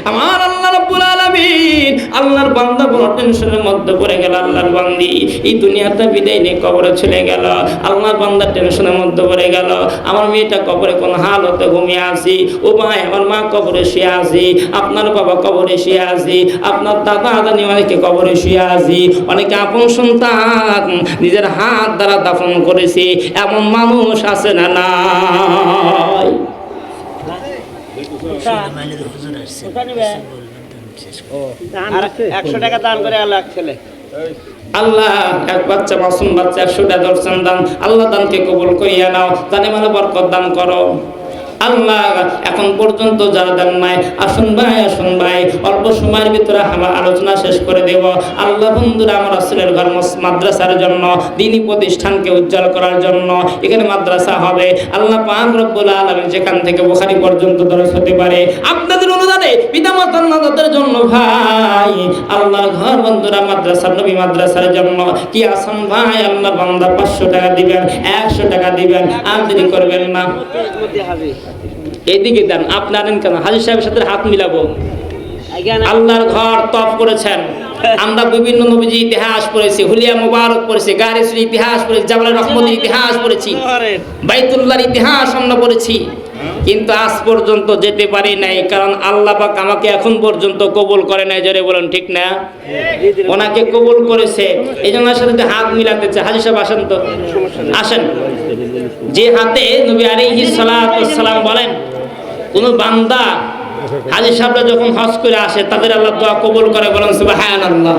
আমার আল্লাহ রাব্বুল আলামিন, আল্লাহর বান্দা বড় টেনশনের মধ্যে পড়ে গেল। আল্লাহর বান্দি এই দুনিয়াটা বিদায় নিয়ে কবরে চলে গেল। আল্লাহর বান্দা টেনশনের মধ্যে পড়ে গেল, আমার মেয়েটা কবরে কোন হালতে ঘুমিয়ে আছে। ও ভাই আমার মা কবরে শুয়ে আছে, আপনার বাবা কবরে শুয়ে আছে, আপনার দাদা দাদি অনেকে কবরে শুয়ে আছে, অনেকে আপন সন্তান নিজের হাত দ্বারা দাফন করেছে। এমন মানুষ আছে না নাই? 100 টাকা দান করে আল্লাহ ছেলে আল্লাহ এক বাচ্চা মাসুম বাচ্চা 100 টাকা দর্শন দান, আল্লাহ দানকে কবুল করিয়া নাও, জানে মানে বরকত দান করো। আল্লাহ এখন পর্যন্ত যারা দেন নাই, আসুন ভাই অল্প সময়ের ভিতরে আমার আলোচনা শেষ করে দেব। আল্লাহ বন্ধুরা, আমার রাসূলের ঘর মাদ্রাসার জন্য, দ্বীনি প্রতিষ্ঠানকে উজ্জ্বল করার জন্য এখানে মাদ্রাসা হবে। আল্লাহ পাক রব্বুল আলামিন যেখান থেকে বুখারী পর্যন্ত দরস হতে পারে, আপনাদের অনুদানে পিতামাতার নাজাতের জন্য ভাই, আল্লাহর ঘর বন্ধুরা মাদ্রাসা, নবী মাদ্রাসার জন্য কি আছেন ভাই, আল্লাহ বান্দা 500 টাকা দিবেন, 100 টাকা দিবেন, আর দেরি করবেন না। এইদিকে দেন, আপনার কেন হাজী সাহেবের সাথে হাত মিলাবো। আল্লাহর ঘর তফ করেছেন, আমরা বিভিন্ন নবীজি ইতিহাস পড়েছি, হুলিয়া মুবারক পড়েছি, গারিসুল ইতিহাস পড়েছি, জাবাল রহমতের ইতিহাস পড়েছি, বাইতুল্লাহর ইতিহাস আমরা পড়েছি, কিন্তু আজ পর্যন্ত যেতে পারি নাই, কারণ আল্লাহ পাক আমাকে এখন পর্যন্ত কবুল করে নাই। জোরে বলেন ঠিক না? ওনাকে কবুল করেছে, এই জন্য সাথে হাত মিলাতে চাই। হাজী সাহেব আসেন তো, আসেন। যে হাতে নবী আলাইহিস সালাতু ওয়াস সালাম বলেন, কোন বান্দা হাজী সাহেবরা যখন হজ করে আসে তাদের আল্লাহ দোয়া কবুল করে, বলেন সুবহানাল্লাহ।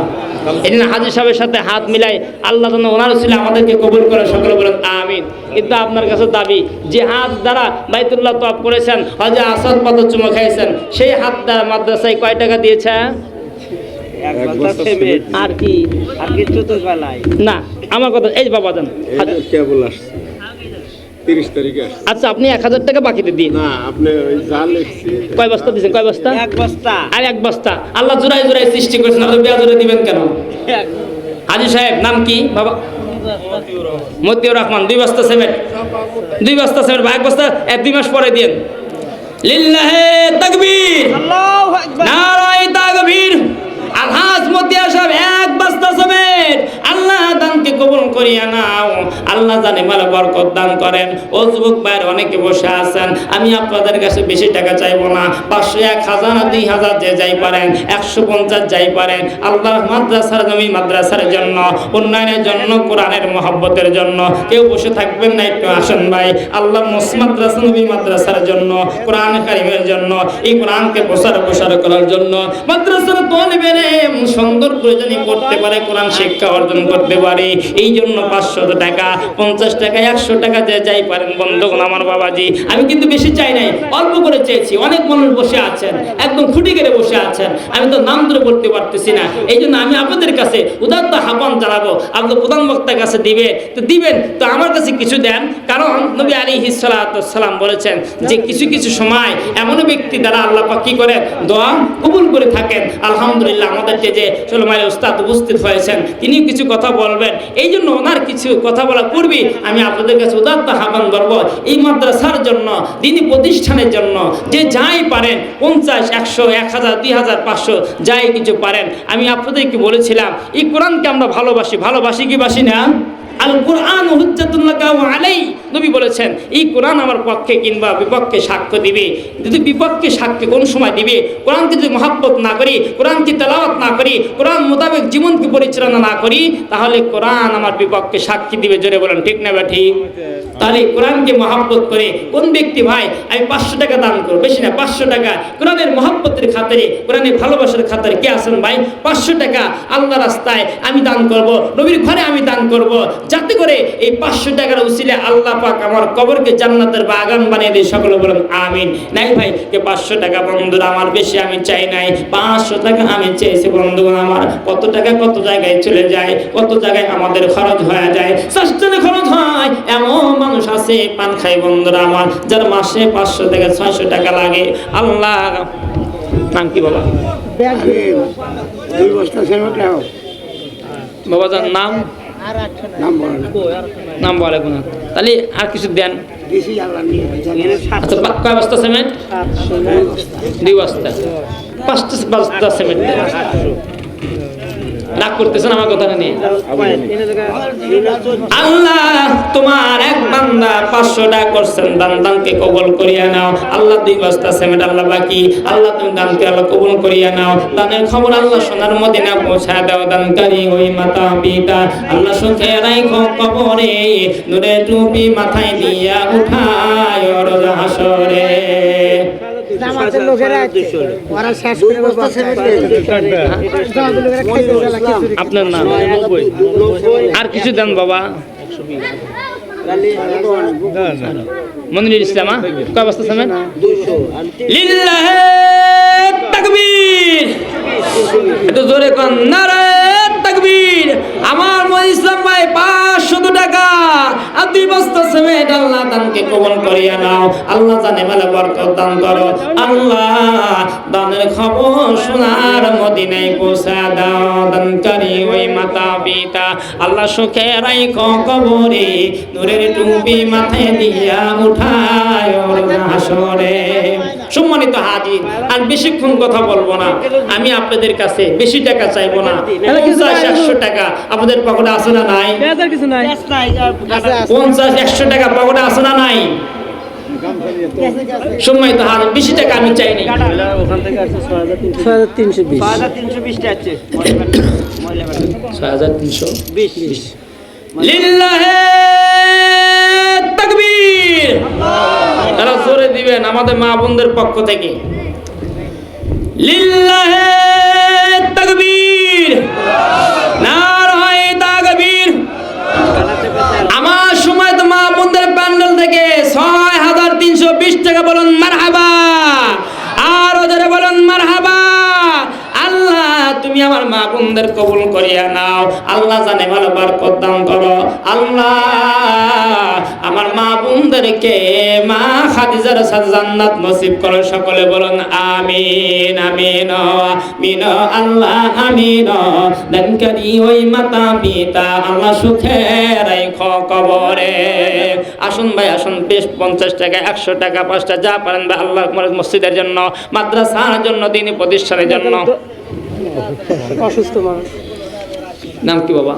এই জন্য হাজী সাহেবের সাথে হাত মিলাই আল্লাহ যেন ওনার ছিল আমাদেরকে কবুল করে, সকলে বলেন আমিন। কিন্তু আপনার কাছে দাবি, যে হাত দ্বারা বাইতুল্লাহ তওয়াফ করেছেন, হজে আসাদ পাথর চুমো খাইছেন, সেই হাত দ্বারা মাদ্রাসায় কয় টাকা দিয়েছে? আর কি না, আমার কথা এই বাবা জান, কেবল আসছে 30 তারিখে। আচ্ছা আপনি 1000 টাকা বাকিতে দিন। না, আপনি ওই যা লিখছি কয় বস্তা দিয়েছেন? কয় বস্তা? 1 বস্তা। আর 1 বস্তা। আল্লাহ জোড়ায় জোড়ায় সৃষ্টি করেছেন, আপনি বেয়াজোরে দিবেন কেন? হাজী সাহেব নাম কি বাবা? মতিউর রহমান। 2 বস্তা সিমেন্ট, 2 বস্তা সিমেন্ট, 1 বস্তা 2 মাস পরে দিন। লিল্লাহে তাকবীর, আল্লাহু আকবার, নারায়ে তাকবীর। আলহাজ মতিয়া সাহেব 1 বস্তা সিমেন্ট, আল্লাহ দানকে কবুল করিয়া নাও, আল্লাহ জানে মাল বরকত দান করেন। ও যুবক ভাইয়ের অনেকে বসে আছেন, আমি আপনাদের কাছে বেশি টাকা চাইবো না, 500, 1000, 2000 যে যাই পারেন, 150 যাই পারেন, আল্লাহ মাদ্রাসার জমি মাদ্রাসার জন্য, উন্নয়নের জন্য, কোরআনের মহব্বতের জন্য। কেউ বসে থাকবেন না, একটু আসেন ভাই। আল্লাহ মাদ্রাসা নবী মাদ্রাসার জন্য, কোরআন কারীমের জন্য, এই কোরআনকে প্রসার করার জন্য, মাদ্রাসার তলিবের সুন্দর করে জানি পড়তে পারে, কোরআন শিক্ষা অর্জন করতে পারে, এই জন্য 500 টাকা, 50 টাকা, 100 টাকা যে যাই পারেন বন্ধুগণ আমার বাবাজি। আমি কিন্তু বেশি চাই নাই, অল্প করে চেয়েছি। অনেক মানুষ বসে আছেন, একদম খুঁটি কেটে বসে আছেন, আমি তো নাম ধরে বলতে পারতেছি না। এই জন্য আমি আপনাদের কাছে উদাত্ত আহ্বান জানাবো, আপনি প্রধান বক্তার কাছে দিবেন তো আমার কাছে কিছু দেন, কারণ নবী আলাইহিস সালাতু ওয়াস সালাম বলেছেন যে কিছু কিছু সময় এমন ব্যক্তি দ্বারা আল্লাহ পাক কি করে দোয়া কবুল করে থাকেন। আলহামদুলিল্লাহ আমাদেরকে যে সুলাইমান উস্তাদ উপস্থিত হয়েছেন, তিনি কিছু কথা বলবেন, এই জন্য ওনার কিছু কথা বলা পূর্বে আমি আপনাদের কাছে উদাত্ত আহ্বান করব, এই মাদ্রাসার জন্য, দ্বীনি প্রতিষ্ঠানের জন্য যে যাই পারেন, 50, 100, 1000, 2000, 500 যাই কিছু পারেন। আমি আপনাদেরকে বলেছিলাম এই কোরআনকে আমরা ভালোবাসি কি বাসি না? আল কোরআন হুজ্জাতুন লাকা ওয়া আলাই, নবী বলেছেন এই কোরআন আমার পক্ষে কিংবা বিপক্ষে সাক্ষ্য দিবে। যদি বিপক্ষে সাক্ষ্য কোন সময় দিবে, কোরআনকে যদি মহব্বত না করি, কোরআনকে তেলাওয়াত না করি, কোরআন মোতাবেক জীবনকে পরিচালনা না করি, তাহলে কোরআন আমার বিপক্ষে সাক্ষী দিবে। জোরে বলেন ঠিক না ঠিক? তাহলে কোরআনকে মহব্বত করে কোন ব্যক্তি ভাই আমি 500 টাকা দান করব, বেশি না 500 টাকা কোরআনের মহব্বতের খাতিরে, কোরআনের ভালোবাসার খাতিরে কে আছেন ভাই? 500 টাকা আল্লাহ রাস্তায় আমি দান করব, নবীর ঘরে আমি দান করব, যাতে করে এই 500 টাকার উসিলে আল্লাহ পাক আমার কবরকে জান্নাতের বাগান বানিয়ে দিয়ে। সকলে বলেন আমিন। নাই ভাই যে 500 টাকা বন্ধুরা আমার বেশি আমি চাই নাই, 500 টাকা আমি চেয়েছি বন্ধুগণ আমার। কত টাকা কত জায়গায় চলে যায়, কত জায়গায় আমাদের খরচ হয়ে যায়, সাস্টেনে খরচ হয়। এমন মানুষ আছে পান খাই বন্ধুরা আমার, যার মাসে 500 থেকে 600 টাকা লাগে। আল্লাহ নাম কি বাবা? বাবা যার নাম নাম বলে কোন, তাহলে আর কিছু দেন। আচ্ছা কয় বস্তা সিমেন্ট? 2 বস্তা, 5 বস্তা সিমেন্ট। রাগ করতেছেন আমার কথা নিয়ে? আল্লাহ তোমার এক বান্দা 500 টাকা করছেন, দানকে কবুল করিয়া নাও। আল্লাহ 2 বস্তা সিমেন্ট আল্লাহ বাকি, আল্লাহ তুমি দানকে আল্লাহ কবুল করিয়া নাও। দানের খবর আল্লাহ সোনার মদিনা পৌঁছায় দাও। দানকারী ওই মাতা পিতা আল্লাহ সুখে রাখো কবরে, নূরে টুপি মাথায় দিয়া উঠায় রোজ হাসরে। জামাতের লোকেরা ওরা শেষ করে বস্তা সিমেন্ট জামাতের লোকেরা খাইতে গেল কিছু। আপনার নাম? আর কিছু দেন বাবা। না মনিরুল ইসলাম কয় বস্তা সিমেন্ট 200 আর লিল্লাহে তাকবীর একটু জোরে কোন নারায়ে তাকবীর আমার মনিরুল ইসলাম ভাই 500 টাকা আর 2 বস্তা সিমেন্ট আল্লাহ দানকে কবুল করিয়া নাও আল্লাহ জানে মেলা বরকত দান করো আল্লাহ দানের খবর সোনার মদিনায় পৌঁছা দাও দানকারী ওই মাতা পিতা আল্লাহ সুখে রাখো কবরে নূরের টুপি মাথায় দিয়া উঠায় হাসরে। সম্মানিত হাজির আর বেশিক্ষণ কথা বলবো না আমি আপনাদের কাছে বেশি টাকা চাইবো না 50-100 টাকা আপনাদের পকেটে আছে না নাই বেজার কিছু নাই 50-100 টাকা পকেটে আছে না নাই সম্মানিত হাজির বেশি টাকা আমি চাই নাই ওখান থেকে আছে 6320 6320 টা আছে 6320 লিল্লাহে তাকবীর তারা জোরে দিবেন আমাদের মা বোনদের পক্ষ থেকে লিল্লাহে তাকবীর নারায়ে তাকবীর আমার সময় তো মা বোনদের প্যান্ডেল থেকে 6320 টাকা বলুন মারহাবা আর ওদের বলুন মারহাবা আল্লাহ তুমি আমার মা বোনদের কবুল করিয়া নাও আল্লাহ জানে ভালো বরকত দান করো আল্লাহ আমার মা বোনদেরকে মা খাদিজার সাথে জান্নাত নসিব করো সকলে বলুন আমিন আমিন আমিন আল্লাহ আমিন দানকারী ওই মাতা পিতা আল্লাহ সুখে রাখো কবরে। আসুন ভাই আসুন 50 টাকা 100 টাকা 5 টাকা যা পারেন ভাই আল্লাহ মসজিদের জন্য মাদ্রাসার জন্য দ্বীনি প্রতিষ্ঠানের জন্য। অসুস্থ মানুষ নাম কি বাবা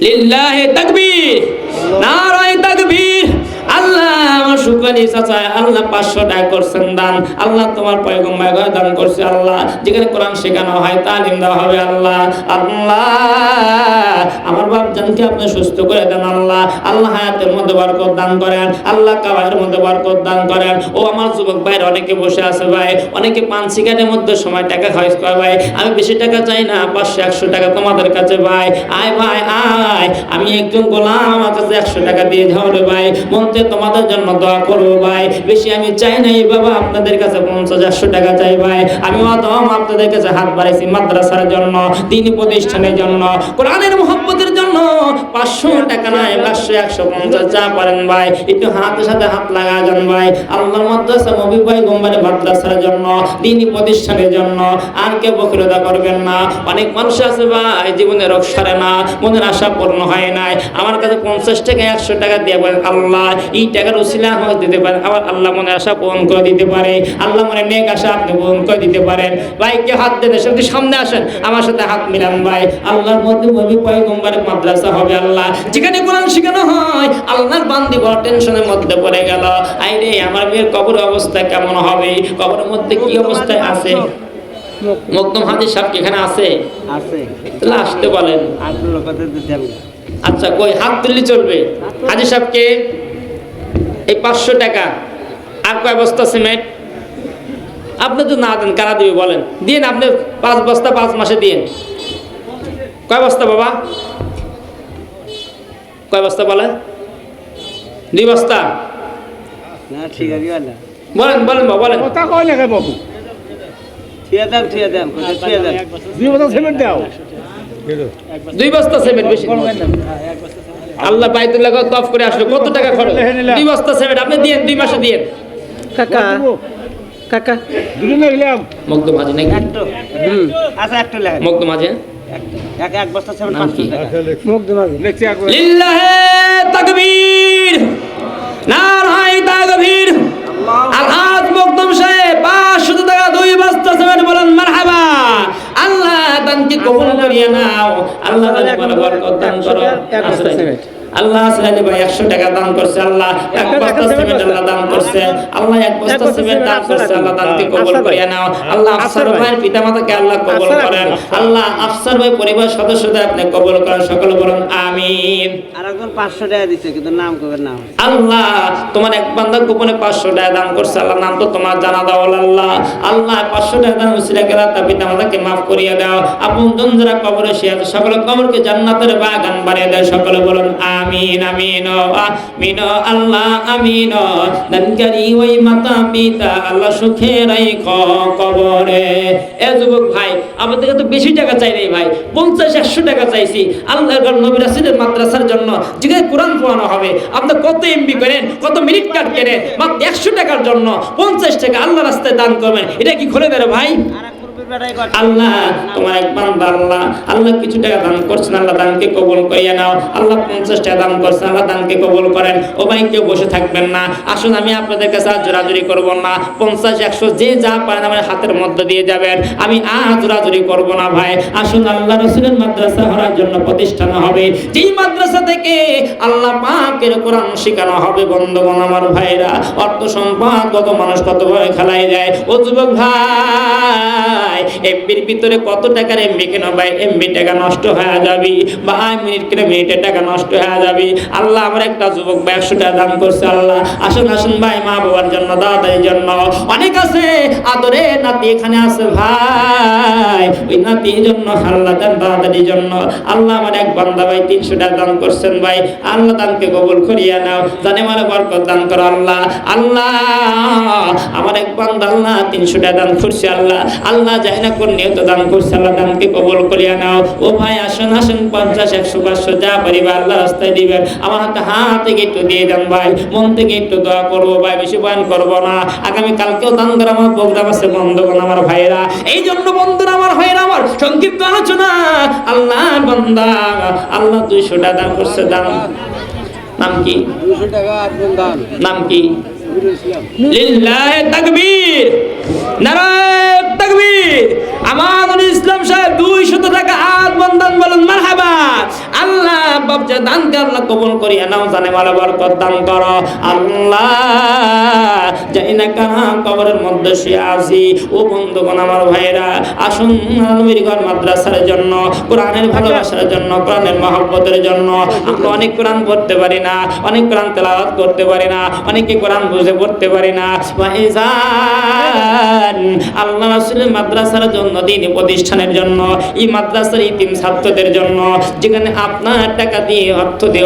লিল্লাহি তাকবীর নারায়ে তাকবীর আল্লাহ আমার শুকরানি চাচা আল্লাহ 500 টাকা করছেন দান আল্লাহ তোমার পয়গম্বর ঘরে দান করছে আল্লাহ যেখানে কোরআন শেখানো হয় তালিম দেওয়া হবে আল্লাহ আল্লাহ আমার বাপ জানকে আপনি সুস্থ করে দেন আল্লাহ আল্লাহ হায়াতের মধ্যে বরকত দান করেন আল্লাহ কাবায়ের মধ্যে বরকত দান করেন ও আমার যুবক ভাইরা অনেকে বসে আছে ভাই অনেকে পান সিগারেটের মধ্যে সময় টাকা খরচ করে ভাই আমি বেশি টাকা চাই না 500-100 টাকা তোমাদের কাছে ভাই আয় ভাই আয় আমি একজন গোলাম আমার কাছে 100 টাকা দিয়ে যাও রে ভাই মনতে তোমাদের জন্য দোয়া করবো ভাই বেশি আমি চাই নাই বাবা আপনাদের কাছে 50-100 টাকা চাই ভাই আমি অদম আপনাদের কাছে হাত বাড়াইছি মাদ্রাসার জন্য দ্বীনি প্রতিষ্ঠানের জন্য কোরআনের মুহাব্বতের জন্য 500 টাকা নাই 500-150 যা পারেন ভাই একটু হাতের সাথে হাত লাগা যান ভাই আল্লাহর মাদ্রাসা নবী ভাই গম্বারে মাদ্রাসার জন্য দ্বীনি প্রতিষ্ঠানের জন্য আর কেউ বকরতা করবেন না অনেক মানুষ আছে ভাই জীবনে রোগ সারে না মনের আশা পূর্ণ হয় নাই আমার কাছে 50 টাকা 100 টাকা দিয়ে বলেন আল্লাহ এই টাকার উসিলা আমাকে দিতে পারেন আবার আল্লাহ মনে আশা পূরণ করে দিতে পারে আল্লাহ মনে নেক আশা আপনি পূরণ করে দিতে পারেন ভাই কে হাত দেন সাথে সামনে আসেন আমার সাথে হাত মিলান ভাই আল্লাহর মধ্যে নবী পয়গম্বরের মাদ্রাসা হবে আল্লাহ যেখানে কোরআন শেখানো হয় আল্লাহর বান্দি বড় টেনশনের মধ্যে পড়ে গেল আইরে আমার মেয়ের কবর অবস্থা কেমন হবে কবরের মধ্যে কি অবস্থায় আছে মকদম হাজির সাহেব কি এখানে আছে তাহলে আসতে বলেন আচ্ছা কই হাত তুললে চলবে হাজির সাহেবকে এই 500 টাকা আর কয় বস্তা সিমেন্ট আপনি তো না দেন কারা দিবে বলেন দিন আপনি 5 বস্তা 5 মাসে দিন কয় বস্তা বাবা কয় বস্তা বলেন 2 বস্তা না ঠিক আছে বলেন বলেন বাবা বলেন কথা কয় না বাবু থিয়া দেন 2 বছর সিমেন্ট দাও 2 বস্তা সিমেন্ট বেশি আল্লাহ বাইতুল্লাহ তফ করে আসলো কত টাকা খরচ 2 বস্তা সিমেন্ট আপনি দিয়েন 2 মাসে দিয়েন কাকা কাকা দুদিন লাগলাম মকদম হাজি নাকি আচ্ছা একটু লেখেন মকদম হাজি এক বস্তা সেভেন নাম কি? 500 টাকা মুখ দিমাগে দেখছি একবার লিল্লাহে তাকবীর নারায়ে তাকবীর আলহাজ মকদম সাহেব 500 টাকা 2 বস্তা সিমেন্ট বলেন মারহাবা আল্লাহ দানকে কবুল করিয়া নাও আল্লাহ তাআলা বরকত দান করো আল্লাহ সাহেব ভাই 100 টাকা দান করছে আল্লাহ, এক বস্তা সিমেন্ট আল্লাহ দান করছে আল্লাহ, এক বস্তা সিমেন্ট দান করছে আল্লাহ, দানকে কবুল করিয়া নাও আল্লাহ। আফসার ভাইয়ের পিতামাতাকে আল্লাহ কবুল করেন আল্লাহ, আফসার ভাই পরিবার সদস্যদের আপনি কবুল করেন, সকলে বলুন আমিন। আর একজন 500 টাকা দিছে কিন্তু নাম কবেন না। আল্লাহ তোমার এক বান্দা গোপনে 500 টাকা দান করছে আল্লাহ, নাম তো তোমার জানা দাও আল্লাহ। আল্লাহ 500 টাকা দান উসিলা করে তার পিতামাতাকে মাফ করিয়া দাও, আপনজন যারা কবরে শুয়ে আছে সকলে কবরকে জান্নাতের বাগান বানিয়ে দাও, সকলে বলুন আমিন আমিন আমিন আল্লাহ আমিন। দানকারী ওই মাতা পিতা আল্লাহ সুখে রাখো কবরে। এ যুবক ভাই আমাদের তো বেশি টাকা চাই নাই ভাই, 50-100 টাকা চাইছি আল্লাহর ঘর নবী রাসূলের মাদ্রাসার জন্য, যেখানে কোরআন পড়ানো হবে। আপনি কত এমবি করেন, কত মিনিট কাট করেন, মাত্র 100 টাকার জন্য 50 টাকা আল্লাহ রাস্তায় দান করবেন, এটা কি খুলে দেবে ভাই? আল্লাহ তোমার এক বান্দা আল্লাহ, আল্লাহ কিছু টাকা দান করছেন আল্লাহ, দানকে কবুল করিয়া নাও আল্লাহ। 50 টাকা দান করছেন আল্লাহ, দানকে কবুল করেন। ও ভাই কেউ বসে থাকবেন না, আসুন আমি আপনাদের কাছে আর জোরাজুরি করবো না, 50-100 যে যা পারেন আমার হাতের মধ্যে দিয়ে যাবেন, আমি আর জোরাজুরি করবো না ভাই। আসুন আল্লাহ রাসূলের মাদ্রাসা হওয়ার জন্য প্রতিষ্ঠান হবে, যেই মাদ্রাসা থেকে আল্লাহ পাকের কোরআন শেখানো হবে। বন্ধুগণ আমার ভাইরা, অর্থ সম্পদ কত মানুষ কত ভাবে খেলাই যায়। ও যুবক ভাই, এমবির ভিতরে কত টাকার এমবি কেন ভাই, এমবি টাকা নষ্ট হয়ে যাবে ভাই, মিনিট কেন মিনিটের টাকা নষ্ট হয়ে যাবে। আল্লাহ আমার একটা যুবক ভাই 100 টাকা দান করছে আল্লাহ। আসুন আসুন ভাই, মা বাবার জন্য দাদার জন্য অনেক আছে, আদরে নাতি এখানে আছে ভাই, ওই নাতির জন্য আল্লাহ দেন, দাদার জন্য আল্লাহ। আমার এক বান্দা ভাই 300 টাকা দান করছেন ভাই, আল্লাহ দানকে কবুল করিয়া নাও, জানে মানে বরকত দান করো আল্লাহ। আল্লাহ আমার এক বান্দা আল্লাহ 300 টাকা দান করছে আল্লাহ, আল্লাহ যাই না কোন নিয়ত দান করছে আল্লাহ, দানকে কবুল করিয়া নাও। ও ভাই আসুন আসুন, 50-100-500 যা পারিবা আল্লাহ রাস্তায় দিবেন, আমার হাত থেকে একটু দিয়ে দেন ভাই, মন থেকে একটু দোয়া করবো ভাই, বেশি বয়ান করবো না। আগামী কালকেও দান করে আমার প্রোগ্রাম আছে বন্ধুগণ আমার ভাইরা, এই জন্য বন্ধুরা আমার ভাইরা আমার সংক্ষিপ্ত আলোচনা। আল্লাহ বান্দা আল্লাহ 200 টাকা দান করছে, দান নাম কি? 200 টাকা আপনার দান। নাম কি? লিল্লাহি তাকবীর, নারায়ে তাকবীর। আমানুল ইসলাম সাহেব 200 টাকা হাত বন্ধন বলেন মারহাবা। আল্লাহ বাবজা দানকে আল্লাহ কবুল করিয়া নাও, জানে মালা বরকত দান করো আল্লাহ। যাই না কানা কবরের মধ্যে শুয়ে আছি, ও বন্ধুগণ আমার ভাইরা আসুন নবীর ঘর মাদ্রাসার জন্য, কোরআনের ভালোবাসার জন্য, কোরআনের মহব্বতের জন্য। আমরা অনেক কোরআন পড়তে পারি না, অনেক কোরআন তেলাওয়াত করতে পারি না, অনেকে কোরআন বুঝে পড়তে পারি না ভাইজান। আল্লাহ রাসূলের মাদ্রাসার জন্য, দ্বীনি প্রতিষ্ঠানের জন্য, এই মাদ্রাসার ইতিম ছাত্রদের জন্য, যেখানে আপনার টাকা দিয়ে অর্থ দিয়ে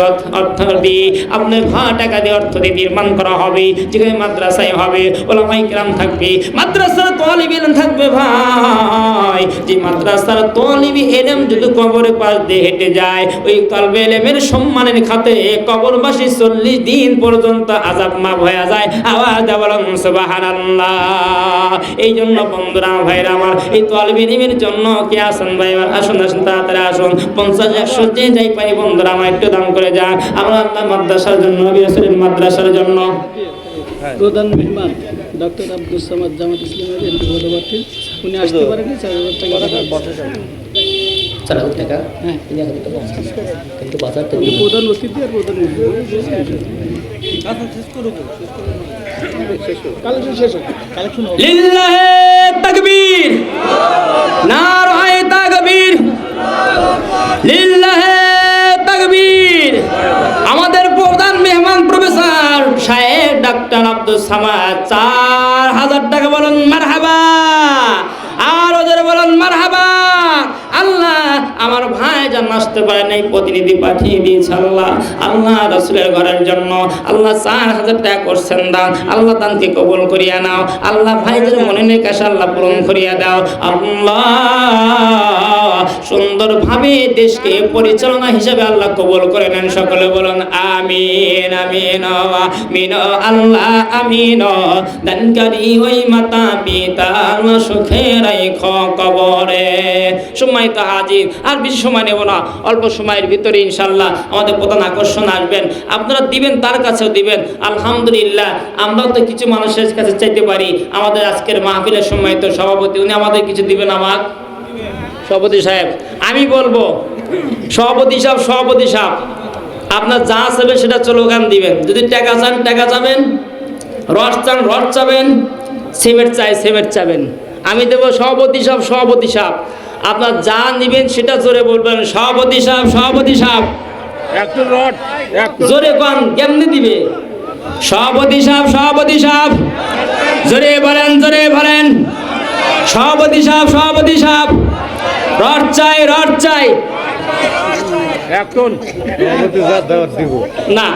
আপনার টাকা দিয়ে অর্থ দিয়ে নির্মাণ করা হবে, যেখানে মাদ্রাসায় হবে, ওলামায়ে কেরাম থাকবে, মাদ্রাসার তালিব ইলম থাকবে ভাই। যে মাদ্রাসার তালিব ইলম যদি কবরের পাশ দিয়ে হেঁটে যায়, ওই তালিবে ইলমের সম্মানের খাতে কবরবাসী 40 দিন পর্যন্ত আযাব মাফ হয়ে যায়। আওয়াজ বলুন সুবহানাল্লাহ। এই জন্য বন্ধুরা ভাইরা আমার, এই তালিবে ইলমের জন্য কে আসেন ভাই, আসুন আসুন তাড়াতাড়ি আসুন, 50-100 যে যাই পাই বন্ধুরা আমার একটু দান করে যান। আমরা আল্লাহ মাদ্রাসার জন্য, নবী রাসূলের মাদ্রাসার জন্য। প্রধান মেহমান ডক্টর আব্দুল সামাদ, জামাত ইসলামের এমপি পদপ্রার্থী, উনি আসতে পারেন 4000 টাকা। 4000 টাকা? হ্যাঁ, কিন্তু বাজার তো প্রধান অতিথি আর প্রধান লিল্লাহি তাকবীর, নারায়ে তাকবীর, লিল্লাহি তাকবীর। আমাদের প্রধান মেহমান প্রফেসর সাহেব ডাক্তার আব্দুল সামাদ 4000 টাকা বলুন মারহাবা, আর ওদের বলুন মারহাবা। আল্লাহ আমার ভাই যেন আসতে পারে নাই, প্রতিনিধি পাঠিয়ে দিয়েছে আল্লাহ। আল্লাহ রাসূলের ঘরের জন্য আল্লাহ 4000 টাকা করছেন দান, আল্লাহ দানকে কবুল করিয়া নাও আল্লাহ। ভাইদের মনে নেক আশা আল্লাহ পূরণ করিয়া দাও আল্লাহ। সুন্দরভাবে দেশকে পরিচালনা হিসেবে আল্লাহ কবুল করে নেন, সকলে বলুন আমিন আমিন আমিন আল্লাহ আমিন। দানকারী ওই মাতা পিতা আল্লাহ সুখে রাখো কবরে। সময় তো হাজির, আর বেশি সময় নেব না, অল্প সময়ের ভিতরে ইনশাআল্লাহ আমাদের প্রধান আকর্ষণ আসবেন, আপনারা দিবেন, তার কাছেও দিবেন। আলহামদুলিল্লাহ আমরাও তো কিছু মানুষের কাছে চাইতে পারি। আমাদের আজকের মাহফিলের সময় তো সভাপতি, উনি আমাদের কিছু দিবেন। আমার সভাপতি সাহেব, আমি বলবো সভাপতি সাহেব আপনার যা চাবেন সেটা স্লোগান দিবেন। যদি টাকা চান টাকা চাবেন, রড চান রড চাবেন, সিমেন্ট চাই সিমেন্ট চাবেন। আমি দেবো সভাপতি সাহেব সভাপতি সাহেব, আপনার যা নেবেন সেটা জোরে বলবেন সভাপতি সাহেব সভাপতি সাহেব। একটা রড একটা জোরে পান কেমনি দিবে? সভাপতি সাহেব সভাপতি সাহেব, জোরে বলেন সভাপতি সাহেব সভাপতি সাহেব। রড চাই রড চাই এখন না।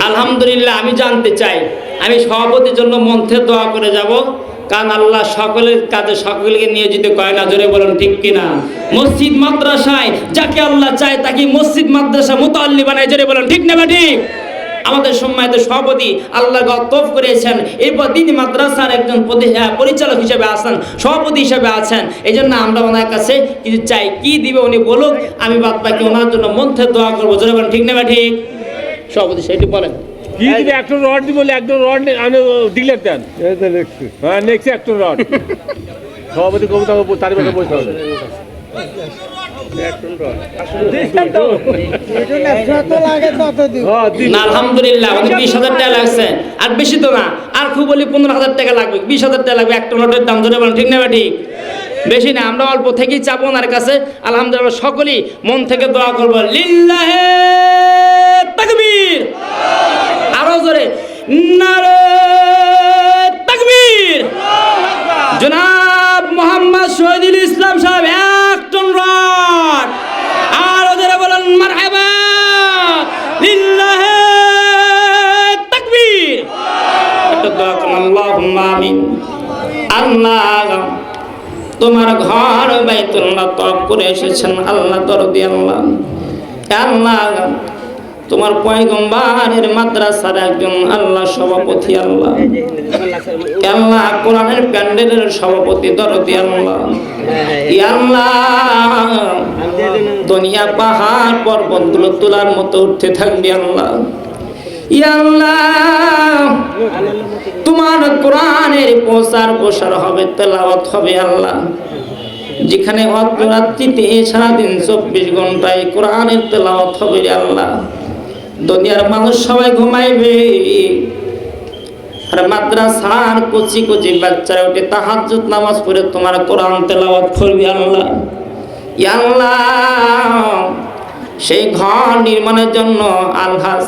আলহামদুলিল্লাহ, আমি জানতে চাই, আমি সভাপতির জন্য মন থেকে দোয়া করে যাব, কারণ আল্লাহ সকলের কাজে সকলকে নিয়োজিত করে না। জোরে বলুন ঠিক কিনা? মসজিদ মাদ্রাসায় যাকে আল্লাহ চায় তাকে মসজিদ মাদ্রাসা মুতাল্লি বানায়। জোরে বলুন ঠিক না ঠিক? আমাদের সম্মানিত সভাপতি আল্লাহ তৌফিক করেছেন, এরপর দিনী মাদ্রাসার একজন পরিচালক হিসেবে আছেন, সভাপতি হিসেবে আছেন। এই জন্য আমরা ওনার কাছে কিছু চাই, কি দিবে উনি বলুক, আমি বাদ বাকি ওনার জন্য মন থেকে দোয়া করবো। জোরে বলুন ঠিক না ঠিক? সভাপতি সেটি বলেন। কি দিবে? একটা রড দিব, একটা রড আমি ডিক্লেয়ার দেন। হ্যাঁ নেক্সট একটা রড সভাপতি কবিতা তার কথা বলতে হবে। না আলহামদুলিল্লাহ, 20,000 টাকা লাগছে, আর বেশি তো না, আর খুব বলি 15,000 টাকা লাগবে, 20,000 টাকা লাগবে একটা নোটের দাম। ধরে বলেন ঠিক না ঠিক? বেশি না, আমরা অল্প থেকেই চাবো ওনার কাছে। আলহামদুলিল্লাহ, সকলেই মন থেকে দোয়া করবো। লিল্লাহে তাকবীর, আরো জোরে নারে তাকবীর। জনাব মোহাম্মদ শহীদুল ইসলাম সাহেব 1 টন রড, আর ওদের বলেন মারহাবা। লিল্লাহে তাকবীর। একটা দোয়া করুন, আল্লাহুম্মা আমিন। আল্লাহ, তোমার ঘর বাইতুল্লাহ তওয়াফ করে এসেছেন আল্লাহ দরদি আল্লাহ। আল্লাহ, তোমার পয়গম্বরের মাদ্রাসার একজন আল্লাহ সভাপতি আল্লাহ। আল্লাহ, কোরআনের প্যান্ডেলের সভাপতি দরদি আল্লাহ। আল্লাহ, দুনিয়া পাহাড় পর্বতগুলো তোলার মতো উঠতে থাকবে আল্লাহ। আল্লাহ, তোমার কোরআনের প্রচার প্রসার হবে, তেলাওয়াত হবে আল্লাহ। যেখানে রাত্রিতে সারাদিন 24 ঘন্টায় কোরআনের তেলাওয়াত হবে আল্লাহ। দুনিয়ার মানুষ সবাই ঘুমাইবে, আর মাদ্রাসার কচি কচি বাচ্চারা উঠে তাহাজ্জুদ নামাজ পড়ে তোমার কোরআন তেলাওয়াত করবে আল্লাহ। আল্লাহ, সেই ঘর নির্মাণের জন্য আলহাজ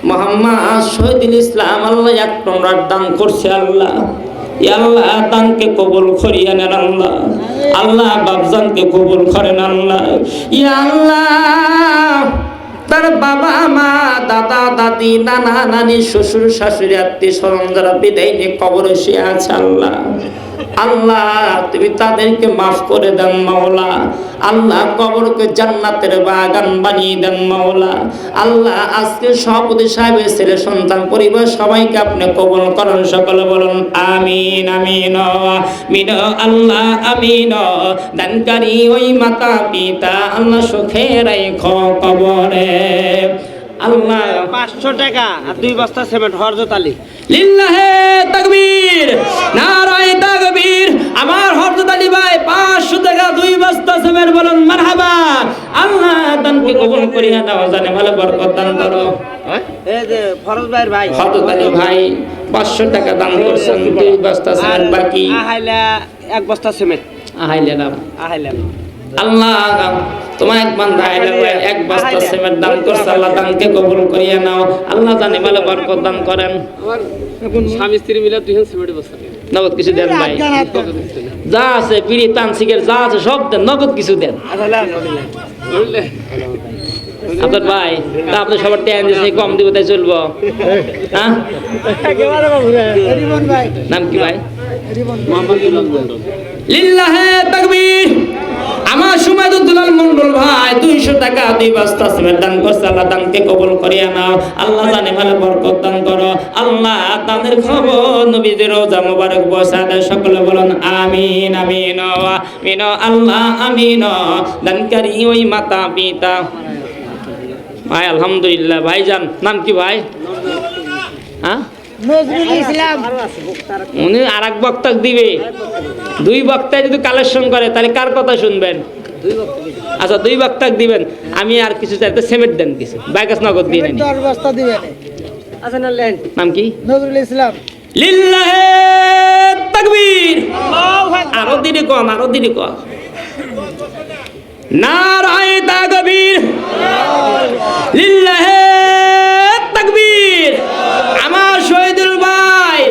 মোহাম্মদ শহীদুল ইসলাম আল্লাহ 1 টন রড দান করছে আল্লাহ। আল্লাহ, দানকে কবুল করিয়া নেন আল্লাহ। আল্লাহ, বাপজানকে কবুল করেন আল্লাহ। আল্লাহ, তার বাবা মা দাদা দাদি নানা নানি শ্বশুর শাশুড়ি আত্মীয় স্বজন যারা বিদায় নিয়ে কবরে শুয়ে আছে আল্লাহ। আল্লাহ, তুমি তাদেরকে মাফ করে দেন মাওলা। আল্লাহ, কবরকে জান্নাতের বাগান বানিয়ে দেন মাওলা। আল্লাহ, আজকে সভাপতি সাহেবের ছেলে সন্তান পরিবার সবাইকে আপনি কবুল করেন। সকলে বলুন আমিন আমিন আমিন। আল্লাহ আমিন। দানকারী ওই মাতা পিতা আল্লাহ সুখে রাখো কবরে। আল্লাহ, 500 টাকা আর 2 বস্তা সিমেন্ট হযরত আলী। লিল্লাহে তাকবীর, নারায়ে তাকবীর। আমার হযরত আলী ভাই 500 টাকা 2 বস্তা সিমেন্ট বলুন মারহাবা। আল্লাহ, দানকে কবুল করিয়া দাও, জানে ভালো বরকত দান করো। এই যে ফরজ ভাইয়ের ভাই হযরত আলী ভাই 500 টাকা দান করছেন, 2 বস্তা সিমেন্ট বাকি। আহাইলা 1 বস্তা সিমেন্ট। আহাইলাম আহাইলা আল্লাহ, তোমার এক বান্দা 1 বস্তা সিমেন্ট দান করছে। আল্লাহ, দানকে কবুল করিয়া নাও। আল্লাহ, জানে ভালো বরকত দান করেন। স্বামী স্ত্রী মিলে 2 সিমেন্ট বস্তা নগদ কিছু দেন ভাই, যা আছে বিড়ি তানসিকের যা আছে সব দেন, নগদ কিছু দেন। আপনার ভাই তা আপনি সবার ট্যান দিয়েছে, কম দিব তাই চলবো? হ্যাঁ, নাম কি ভাই? লিল্লাহে তাকবীর। আমার সুমাইদুদ্দোলাল মন্ডল ভাই 200 টাকা 2 বস্তা সিমেন্ট দান করছে। আল্লাহ, দানকে কবুল করিয়া নাও। আল্লাহ, জানে ভালো বরকত দান করো। আল্লাহ, তাদের খবর নবীদের রোজা মুবারক পৌঁছা দেয়। সকলে বলুন আমিন আমিন আমিন। আল্লাহ আমিন। দানকারী ওই মাতা পিতা ভাই। আলহামদুলিল্লাহ ভাইজান, নাম কি ভাই? হ্যাঁ, নজরুল ইসলাম। উনি আর এক বক্তা দিবে। 2 বক্তায় যদি কালেকশন করে তাহলে কার কথা শুনবেন? আচ্ছা 2 ভাগ তাক দিবেন, আমি আর কিছু চাইতে সিমেন্ট দেন কিছু, বাইকাস নগদ দিয়ে নেন। 10 বস্তা দিবেন। আচ্ছা না ল্যান্ড নাম কি? নজরুল ইসলাম। লিল্লাহে তাকবীর। আরো দিনে কম, আরো দিনে কম। নারায়ে তাকবীর, লিল্লাহে তাকবীর। আমার শহীদুল ভাই,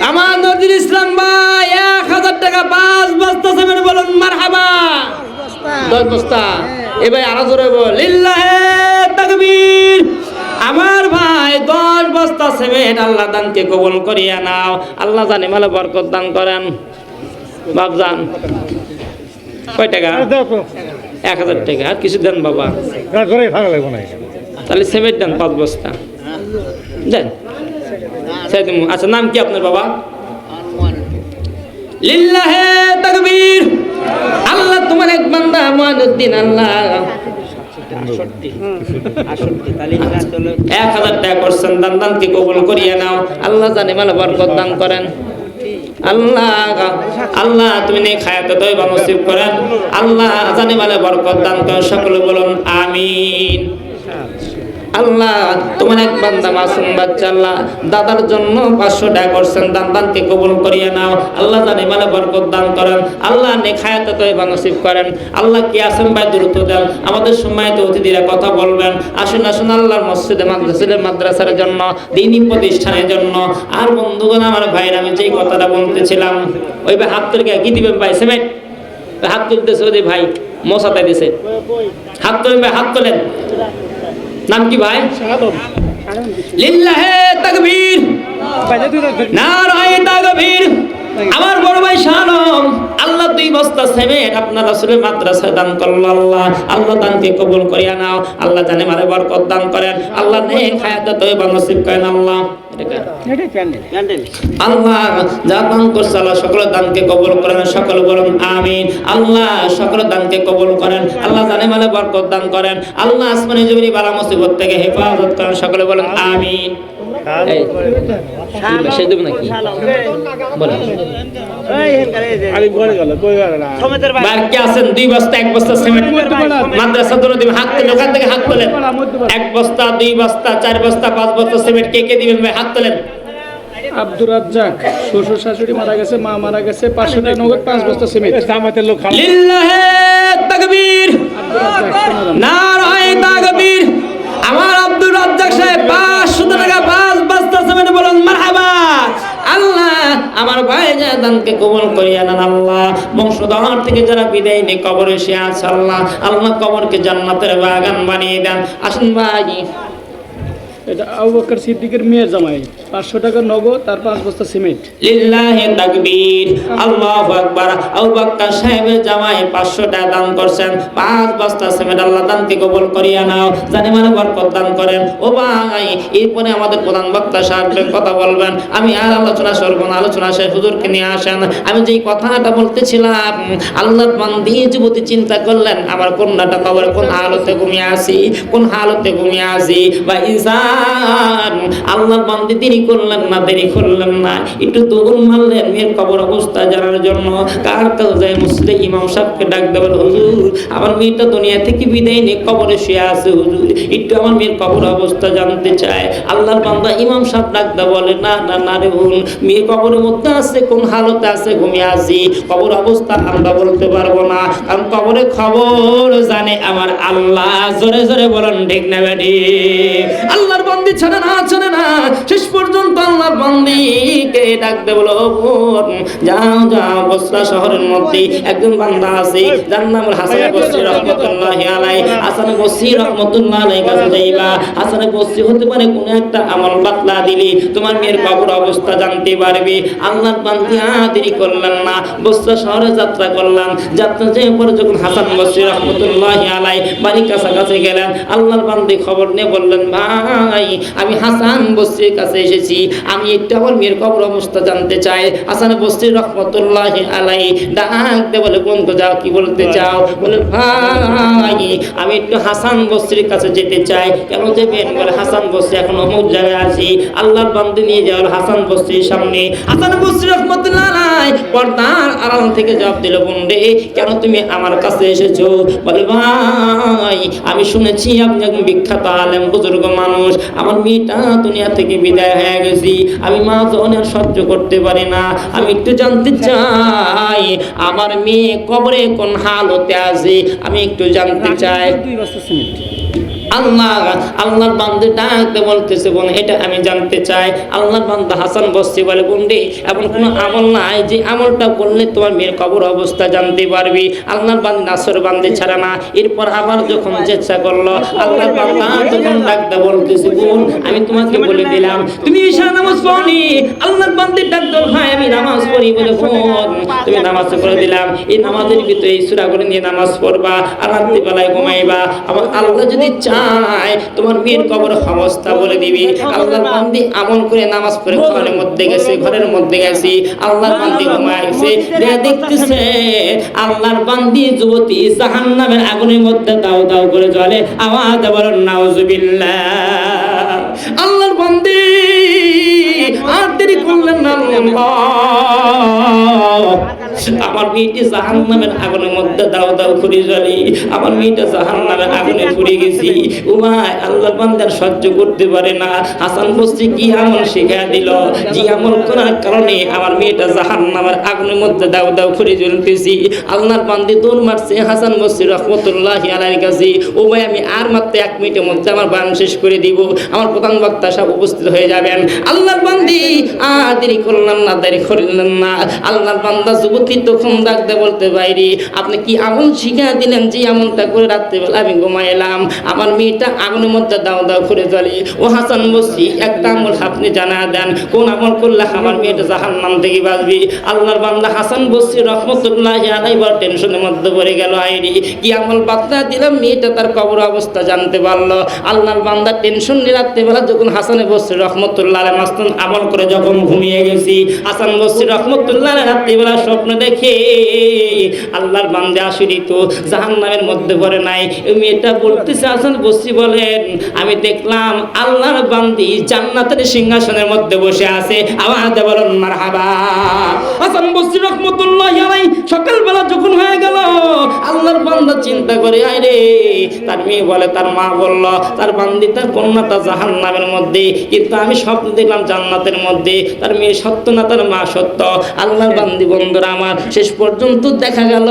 আমার নজরুল ইসলাম ভাই 1000 টাকা 5 বস্তা সিমেন্ট বলুন মারহাবা। 10 বস্তা। এ ভাই আরো জোরে বল, লিল্লাহে তাকবীর। আমার ভাই 10 বস্তা সিমেন্ট আল্লাহ দানকে কবুল করিয়া নাও। আল্লাহ জানে মালে বরকত দান করেন। বাপজান কয় টাকা? 1000 টাকা। আর কিছু দেন বাবা, তাহলে সিমেন্ট দেন 5 বস্তা দেন। আচ্ছা নাম কি আপনার বাবা? লিল্লাহে তাকবীর। আল্লাহ তোমার এক বান্দা মুআনুদ্দিন আল্লাহ 1000 টাকা করছেন, দানকে কবুল করিয়া নাও। আল্লাহ জানে মালে বরকত দান করেন। আল্লাহ আল্লাহ তুমি নেক হায়াতে তয়বা নসিব করেন। আল্লাহ জানে মালে বরকত দান করেন। সকলে বলুন আমিন। আল্লাহ তোমার এক বান্দা মাসুম বাচ্চা আল্লাহ দাদার জন্য 500 টাকা করছেন, দানকে কবুল করিয়ে নাও। আল্লাহ জানে মালে বরকত দান করেন। আল্লাহ নেক হায়াতে তয়বা নসিব করেন। আল্লাহ কি আছেন ভাই দ্রুত দেন। আমাদের সম্মানিত অতিথিরা কথা বলবেন। আসুন আসুন আল্লাহর মসজিদে মাদ্রাসার জন্য, দ্বীনি প্রতিষ্ঠানের জন্য। আর বন্ধুগণ আমার ভাইরা, আমি যেই কথাটা বলতেছিলাম, ওই ভাই হাত তুলে কি দিবেন ভাই? সিমেন্ট হাত তুলতেছে ওই ভাই, মশাতে দিছে। হাত তোলেন ভাই, হাত তোলেন। নাম কি ভাই? লিল্লাহে তাকবীর, নারায়ে তাকবীর। আমার বড় ভাই শানম আল্লাহ 2 বস্তা সিমেন্ট আপনার রাসূলের মাদ্রাসায় দান করল। আল্লাহ আল্লাহ দানকে কবুল করিয়া নাও। আল্লাহ জানে মারে বরকত দান করেন। আল্লাহ নেক হায়াতে তয়বা নসিব করেন। আল্লাহ আল্লাহ যা দান করছে আল্লাহ সকল দানকে কবুল করেন। সকল বলুন আমিন। আল্লাহ সকল দানকে কবুল করেন। আল্লাহ জানে মালে বরকত দান করেন। আল্লাহ আসমানি জমিনি বালা মুসিবত থেকে হেফাজত করেন। সকলে বলুন আমিন। এই সে দেব নাকি বলেন? বাকি আছেন 2 বস্তা 1 বস্তা সিমেন্ট মাদ্রাসা ধরে দিবেন। হাত তুলে ওখান থেকে হাত তোলেন। 1 বস্তা 2 বস্তা 4 বস্তা 5 বস্তা সিমেন্ট কে কে দিবেন ভাই? হাত তোলেন। আব্দুর রাজ্জাক, শ্বশুর শাশুড়ি মারা গেছে, মা মারা গেছে, 500 টাকা নগদ 5 বস্তা সিমেন্ট। জামাতের লোক লিল্লাহে তাকবীর, নারায়ে তাকবীর। আমার আব্দুর রাজ্জাক সাহেব 500 টাকা 5 বস্তা সিমেন্ট বলুন মারহাবা। আল্লাহ আমার ভাই দানকে কবুল করিয়া নেন। আল্লাহ বংশধর থেকে যারা বিদায় নিয়ে কবরে সে আছে আল্লাহ আল্লাহ কবরকে জান্নাতের বাগান বানিয়ে দেন। আসুন ভাই, এটা আবু বকর সিদ্দিকের মেয়ের জামাই, 500 টাকা নগদ আর 5 বস্তা সিমেন্ট। লিল্লাহি তাকবীর, আল্লাহু আকবার। আবু বকর সাহেবের জামাই 500 টাকা দান করছেন, 5 বস্তা সিমেন্ট। আল্লাহ দানকে কবুল করিয়া নাও, জানি মানে বরকত দান করেন। ও ভাই, এরপরে আমাদের প্রধান বক্তা সাহেবের কথা বলবেন। আমি আর আলোচনা করব না, আলোচনা শেষ, হুজুরকে নিয়ে আসেন। আমি যেই কথাটা বলতেছিলাম, আল্লাহর বান্দি যুবতী চিন্তা করলেন আমার কন্যাটা কবরে কোন হালতে ঘুমিয়ে আসি, কোন হালতে ঘুমিয়ে আসি। বা ইনসান আল্লাহর বান্দি তিনি করলেন না, দেরি করলেন না, একটু দৌড় মারলেন মেয়ের কবর অবস্থা জানার জন্য। কার কাছে যায়? মুসলিম ইমাম সাহেবকে ডাক দেবেন, হুজুর আমার মেয়েটা দুনিয়া থেকে বিদায় নিয়ে কবরে শুয়ে আছে, হুজুর একটু আমার মেয়ের কবর অবস্থা জানতে চায়। আল্লাহর বান্দা ইমাম সাহেব ডাক দেয়, বলে না না না রে বোন, মেয়ে কবরের মধ্যে আছে, কোন হালতে আছে ঘুমিয়ে আছি, কবর অবস্থা আমরা বলতে পারবো না, কারণ কবরের খবর জানে আমার আল্লাহ। জোরে জোরে বলেন ঠিক না বেটি? আল্লাহর বান্দি ছাড়ে না, ছাড়ে না, শেষ পর্যন্ত আল্লাহর বান্দিকে ডাকতে বলো, যাও যাও, বসরা শহরের মধ্যে একজন বান্দা আছে, যার নাম হাসান বসরি রহমতুল্লাহি আলাইহি। হাসান বসরি রহমতুল্লাহি আলাইহি কাছে যাইবা। হাসান বসরি হতে পারে কোন একটা আমল বাতলা দিলি তোমার মেয়ের কবর অবস্থা জানতে পারবে। আল্লাহর বান্দি দেরি করলেন না, বসরা শহরে যাত্রা করলাম। যাত্রা যেয়ে পরে যখন হাসান বসরি রহমতুল্লাহি আলাইহি বাড়ির কাছাকাছি গেলেন, আল্লাহর বান্দি খবর নিয়ে বললেন, ভাই আমি হাসান বসরির কাছে এসেছি, আমি একটু আমার মেয়ের কবর অবস্থা জানতে চাই। হাসান বসরি রহমতুল্লাহি আলাইহি ডাকতে বলে, বন্ধু যাও, কি বলতে চাও? বলে, ভাই আমি একটু হাসান বসরির কাছে যেতে চাই। কেন যাবেন? বলে, হাসান বসরি এখন অমুক জায়গায় আছি, আল্লাহর বান্দা নিয়ে যাও হাসান বসরির সামনে। হাসান বসরি রহমতুল্লাহ আলাইহি পর্দার আড়াল থেকে জবাব দিল, বন্ধে কেন তুমি আমার কাছে এসেছো? বলে, ভাই আমি শুনেছি আপনি একজন বিখ্যাত আলেম বুজুর্গ মানুষ, আমার মেয়েটা দুনিয়া থেকে বিদায় হয়ে গেছি, আমি মা যখন আর সহ্য করতে পারি না, আমি একটু জানতে চাই আমার মেয়ে কবরে কোন হালতে আছে, আমি একটু জানতে চাই। 2 বস্তা সিমেন্ট। আল্লাহর বান্দা ডাকতে বলতেছে, বোন এটা আমি জানতে চাই। আল্লাহর বান্দা হাসান বসরি বলে, বন্ধে এমন কোনো আমল নাই যে আমলটা করলে তোমার মেয়ের কবর অবস্থা জানতে পারবি। আল্লাহর বান্দা নাসর বান্দে ছাড়া না। এরপর আবার যখন চেষ্টা করলো, আল্লাহর বান্দা যখন ডাকতে বলতেছে, বোন আমি তোমাকে বলে দিলাম তুমি ঈশা নামাজ পড়নি। আল্লাহর বান্দে ডাকতে, ভাই আমি নামাজ পড়ি। বলে, বোন তুমি নামাজ পড়ে দিলাম, এই নামাজের ভিতরে এই সূরা করে নিয়ে নামাজ পড়বা আর রাত্রিবেলায় ঘুমাইবা। আমার আল্লাহ যদি তোমার মেয়ের কবর অবস্থা বলে দিবি। আল্লাহর বান্দি আমল করে নামাজ পড়ে ঘরের মধ্যে গেছি, আল্লাহর বান্দি ঘুমায় গেছে, দেখতেছে আল্লাহর বান্দি যুবতী জাহান্নামের আগুনের মধ্যে দাও দাও করে জ্বলে। আওয়াজ বলেন নাউজুবিল্লাহ। আল্লাহর বান্দি আর দেরি করলেন না, আমার মেয়েটি জাহান্নামের আগুনের মধ্যে দাও দাও করে জ্বলে, আমার মেয়েটা জাহান্নামের আগুনে পুড়ে গেছি। ও ভাই আল্লাহর বান্দার সহ্য করতে পারে না। হাসান বসরি কি আমল শিখা দিল, যে আমল করার কারণে আমার মেয়েটা জাহান্নামের আগুনের মধ্যে দাও দাও করে জ্বলতেছি। আল্লাহর বান্দি দৌড় মারছে হাসান বসরি রহমতুল্লাহি আলাইহির কাছে। ও ভাই আমি আর মাত্র 1 মিনিটের মধ্যে আমার বয়ান শেষ করে দিব, আমার প্রধান বক্তা সব উপস্থিত হয়ে যাবেন। আল্লাহর বান্দি আর দেরি করলেন না, আল্লাহর বান্দা যুবতী তখন ডাকতে বলতে, বাইরে আপনি কি আমল শিখা দিলেন যে আমলটা করে রাত্রিবেলা আমি ঘুমাইলাম, আমার মেয়েটা আগুনের মধ্যে দাও দাও করে জ্বলে। ও হাসান বসরি একটা আমল আপনি জানা দেন, কোন আমল করলে আমার মেয়েটা জাহান্নাম থেকে বাঁচবে। আল্লাহর বান্দা হাসান বসরি রহমতুল্লাহি আলাইহি বড় টেনশনের মধ্যে পড়ে গেল, আইরি কি আমল বার্তা দিলাম, মেয়েটা তার কবর অবস্থা জানতে পারলো। আল্লাহর বান্দা টেনশন নিয়ে রাত্রিবেলা যখন হাসান বসরি রহমতুল্লাহ আলাইহি মাস্তান আমল করে যখন ঘুমিয়ে গেছি, হাসান বসরি রহমতুল্লাহ আলাইহি রাত্রিবেলা স্বপ্ন দেখে আল্লাহর বান্দা আসলে তো জাহান্নামের মধ্যে পড়ে নাই। এই মেয়েটা বলতেছে, হাসান বসরি বলেন আমি দেখলাম আল্লাহর বান্দি জান্নাতের সিংহাসনের মধ্যে বসে আছে। আওয়াজ বলেন মারহাবা। হাসান বসরি রাহমাতুল্লাহি আলাইহি সকালবেলা যখন হয়ে গেল, আল্লাহর বান্দা চিন্তা করে, আরে তার মেয়ে বলে, তার মা বলল তার বান্দি তার কন্যাটা জাহান্নামের মধ্যে, কিন্তু আমি স্বপ্ন দেখলাম জান্নাতের মধ্যে। তার মেয়ে সত্য না তার মা সত্য? আল্লাহর বান্দি বন্ধুরা আমার শেষ পর্যন্ত দেখা গেল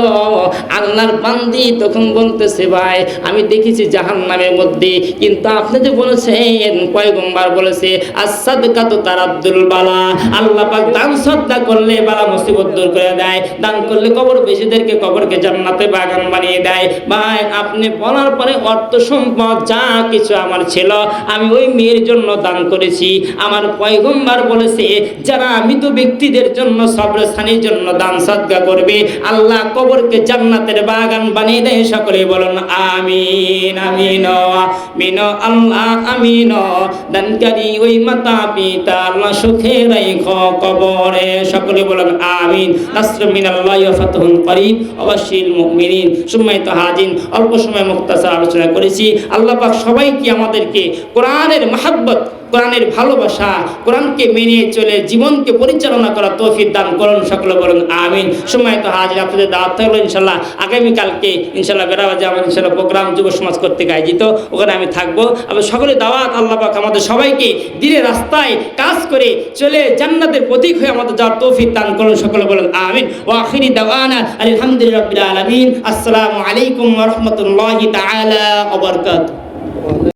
আল্লাহর বান্দি তখন বলতেছে, ভাই আমি দেখেছি জাহান্নামের মধ্যে, কিন্তু আপনি যে বলেছেন পয়গম্বর বলেছে as-সাদকাতু তারাদ্দুল বালা, আল্লাহ পাক দান সদকা করলে বালা মুসিবত দূর করে দেয়, দান করলে কবর বেশিদেরকে কবরকে জান্নাতে বাগান বানিয়ে দেয়। ভাই আপনি বলার পরে অর্থ সম্পদ যা কিছু আমার ছিল আমি ওই মেয়ের জন্য দান করেছি। আমার পয়গম্বর বলেছে যারা মৃত ব্যক্তিদের জন্য সবরস্থানের জন্য দান সদকা করবে আল্লাহ কবরকে জান্নাতের বাগান বানিয়ে দেয়। সকলে বলুন আমিন আমিন আমিন আল্লাহ আমিন। দানকারী ওই মাতা পিতা আল্লাহ সুখে রাখো কবরে। সকলে বলুন আমিন। নাসরুম মিনাল্লাহি ওয়া ফাতহুন করিব অবশ্যিল মুমিনিন। সম্মানিত হাজির, অল্প সময় মুক্তাসার আলোচনা করেছি। আল্লাহ পাক সবাইকে আমাদেরকে কোরআনের মহব্বত, কোরআনের ভালোবাসা, কোরআনকে মেনে চলে জীবনকে পরিচালনা করার তৌফিক দান করুন। সকলে বলুন আমিন। সম্মানিত হাজির, আপনাদের দাওয়াত থাকলো ইনশাল্লাহ আগামীকালকে ইনশাল্লাহ বেড়াবাজে আমার ইনশাল্লাহ প্রোগ্রাম যুব সমাজ কর্তৃক আয়োজিত, ওখানে আমি থাকবো। আবার সকলে দাওয়াত, আল্লাহ পাক আমাদের সবাইকে দিনের রাস্তায় কাজ করে চলে জান্নাতের প্রতীক হয়ে আমাদের যাওয়ার তৌফিক দান করুন। সকলে বলুন আমিন। ওয়া আখিরি দাওয়ানা আলহামদুলিল্লাহি রাব্বিল আলামিন। আসসালামু আলাইকুম ওয়া রাহমাতুল্লাহি তাআলা ওয়া বারাকাতুহু।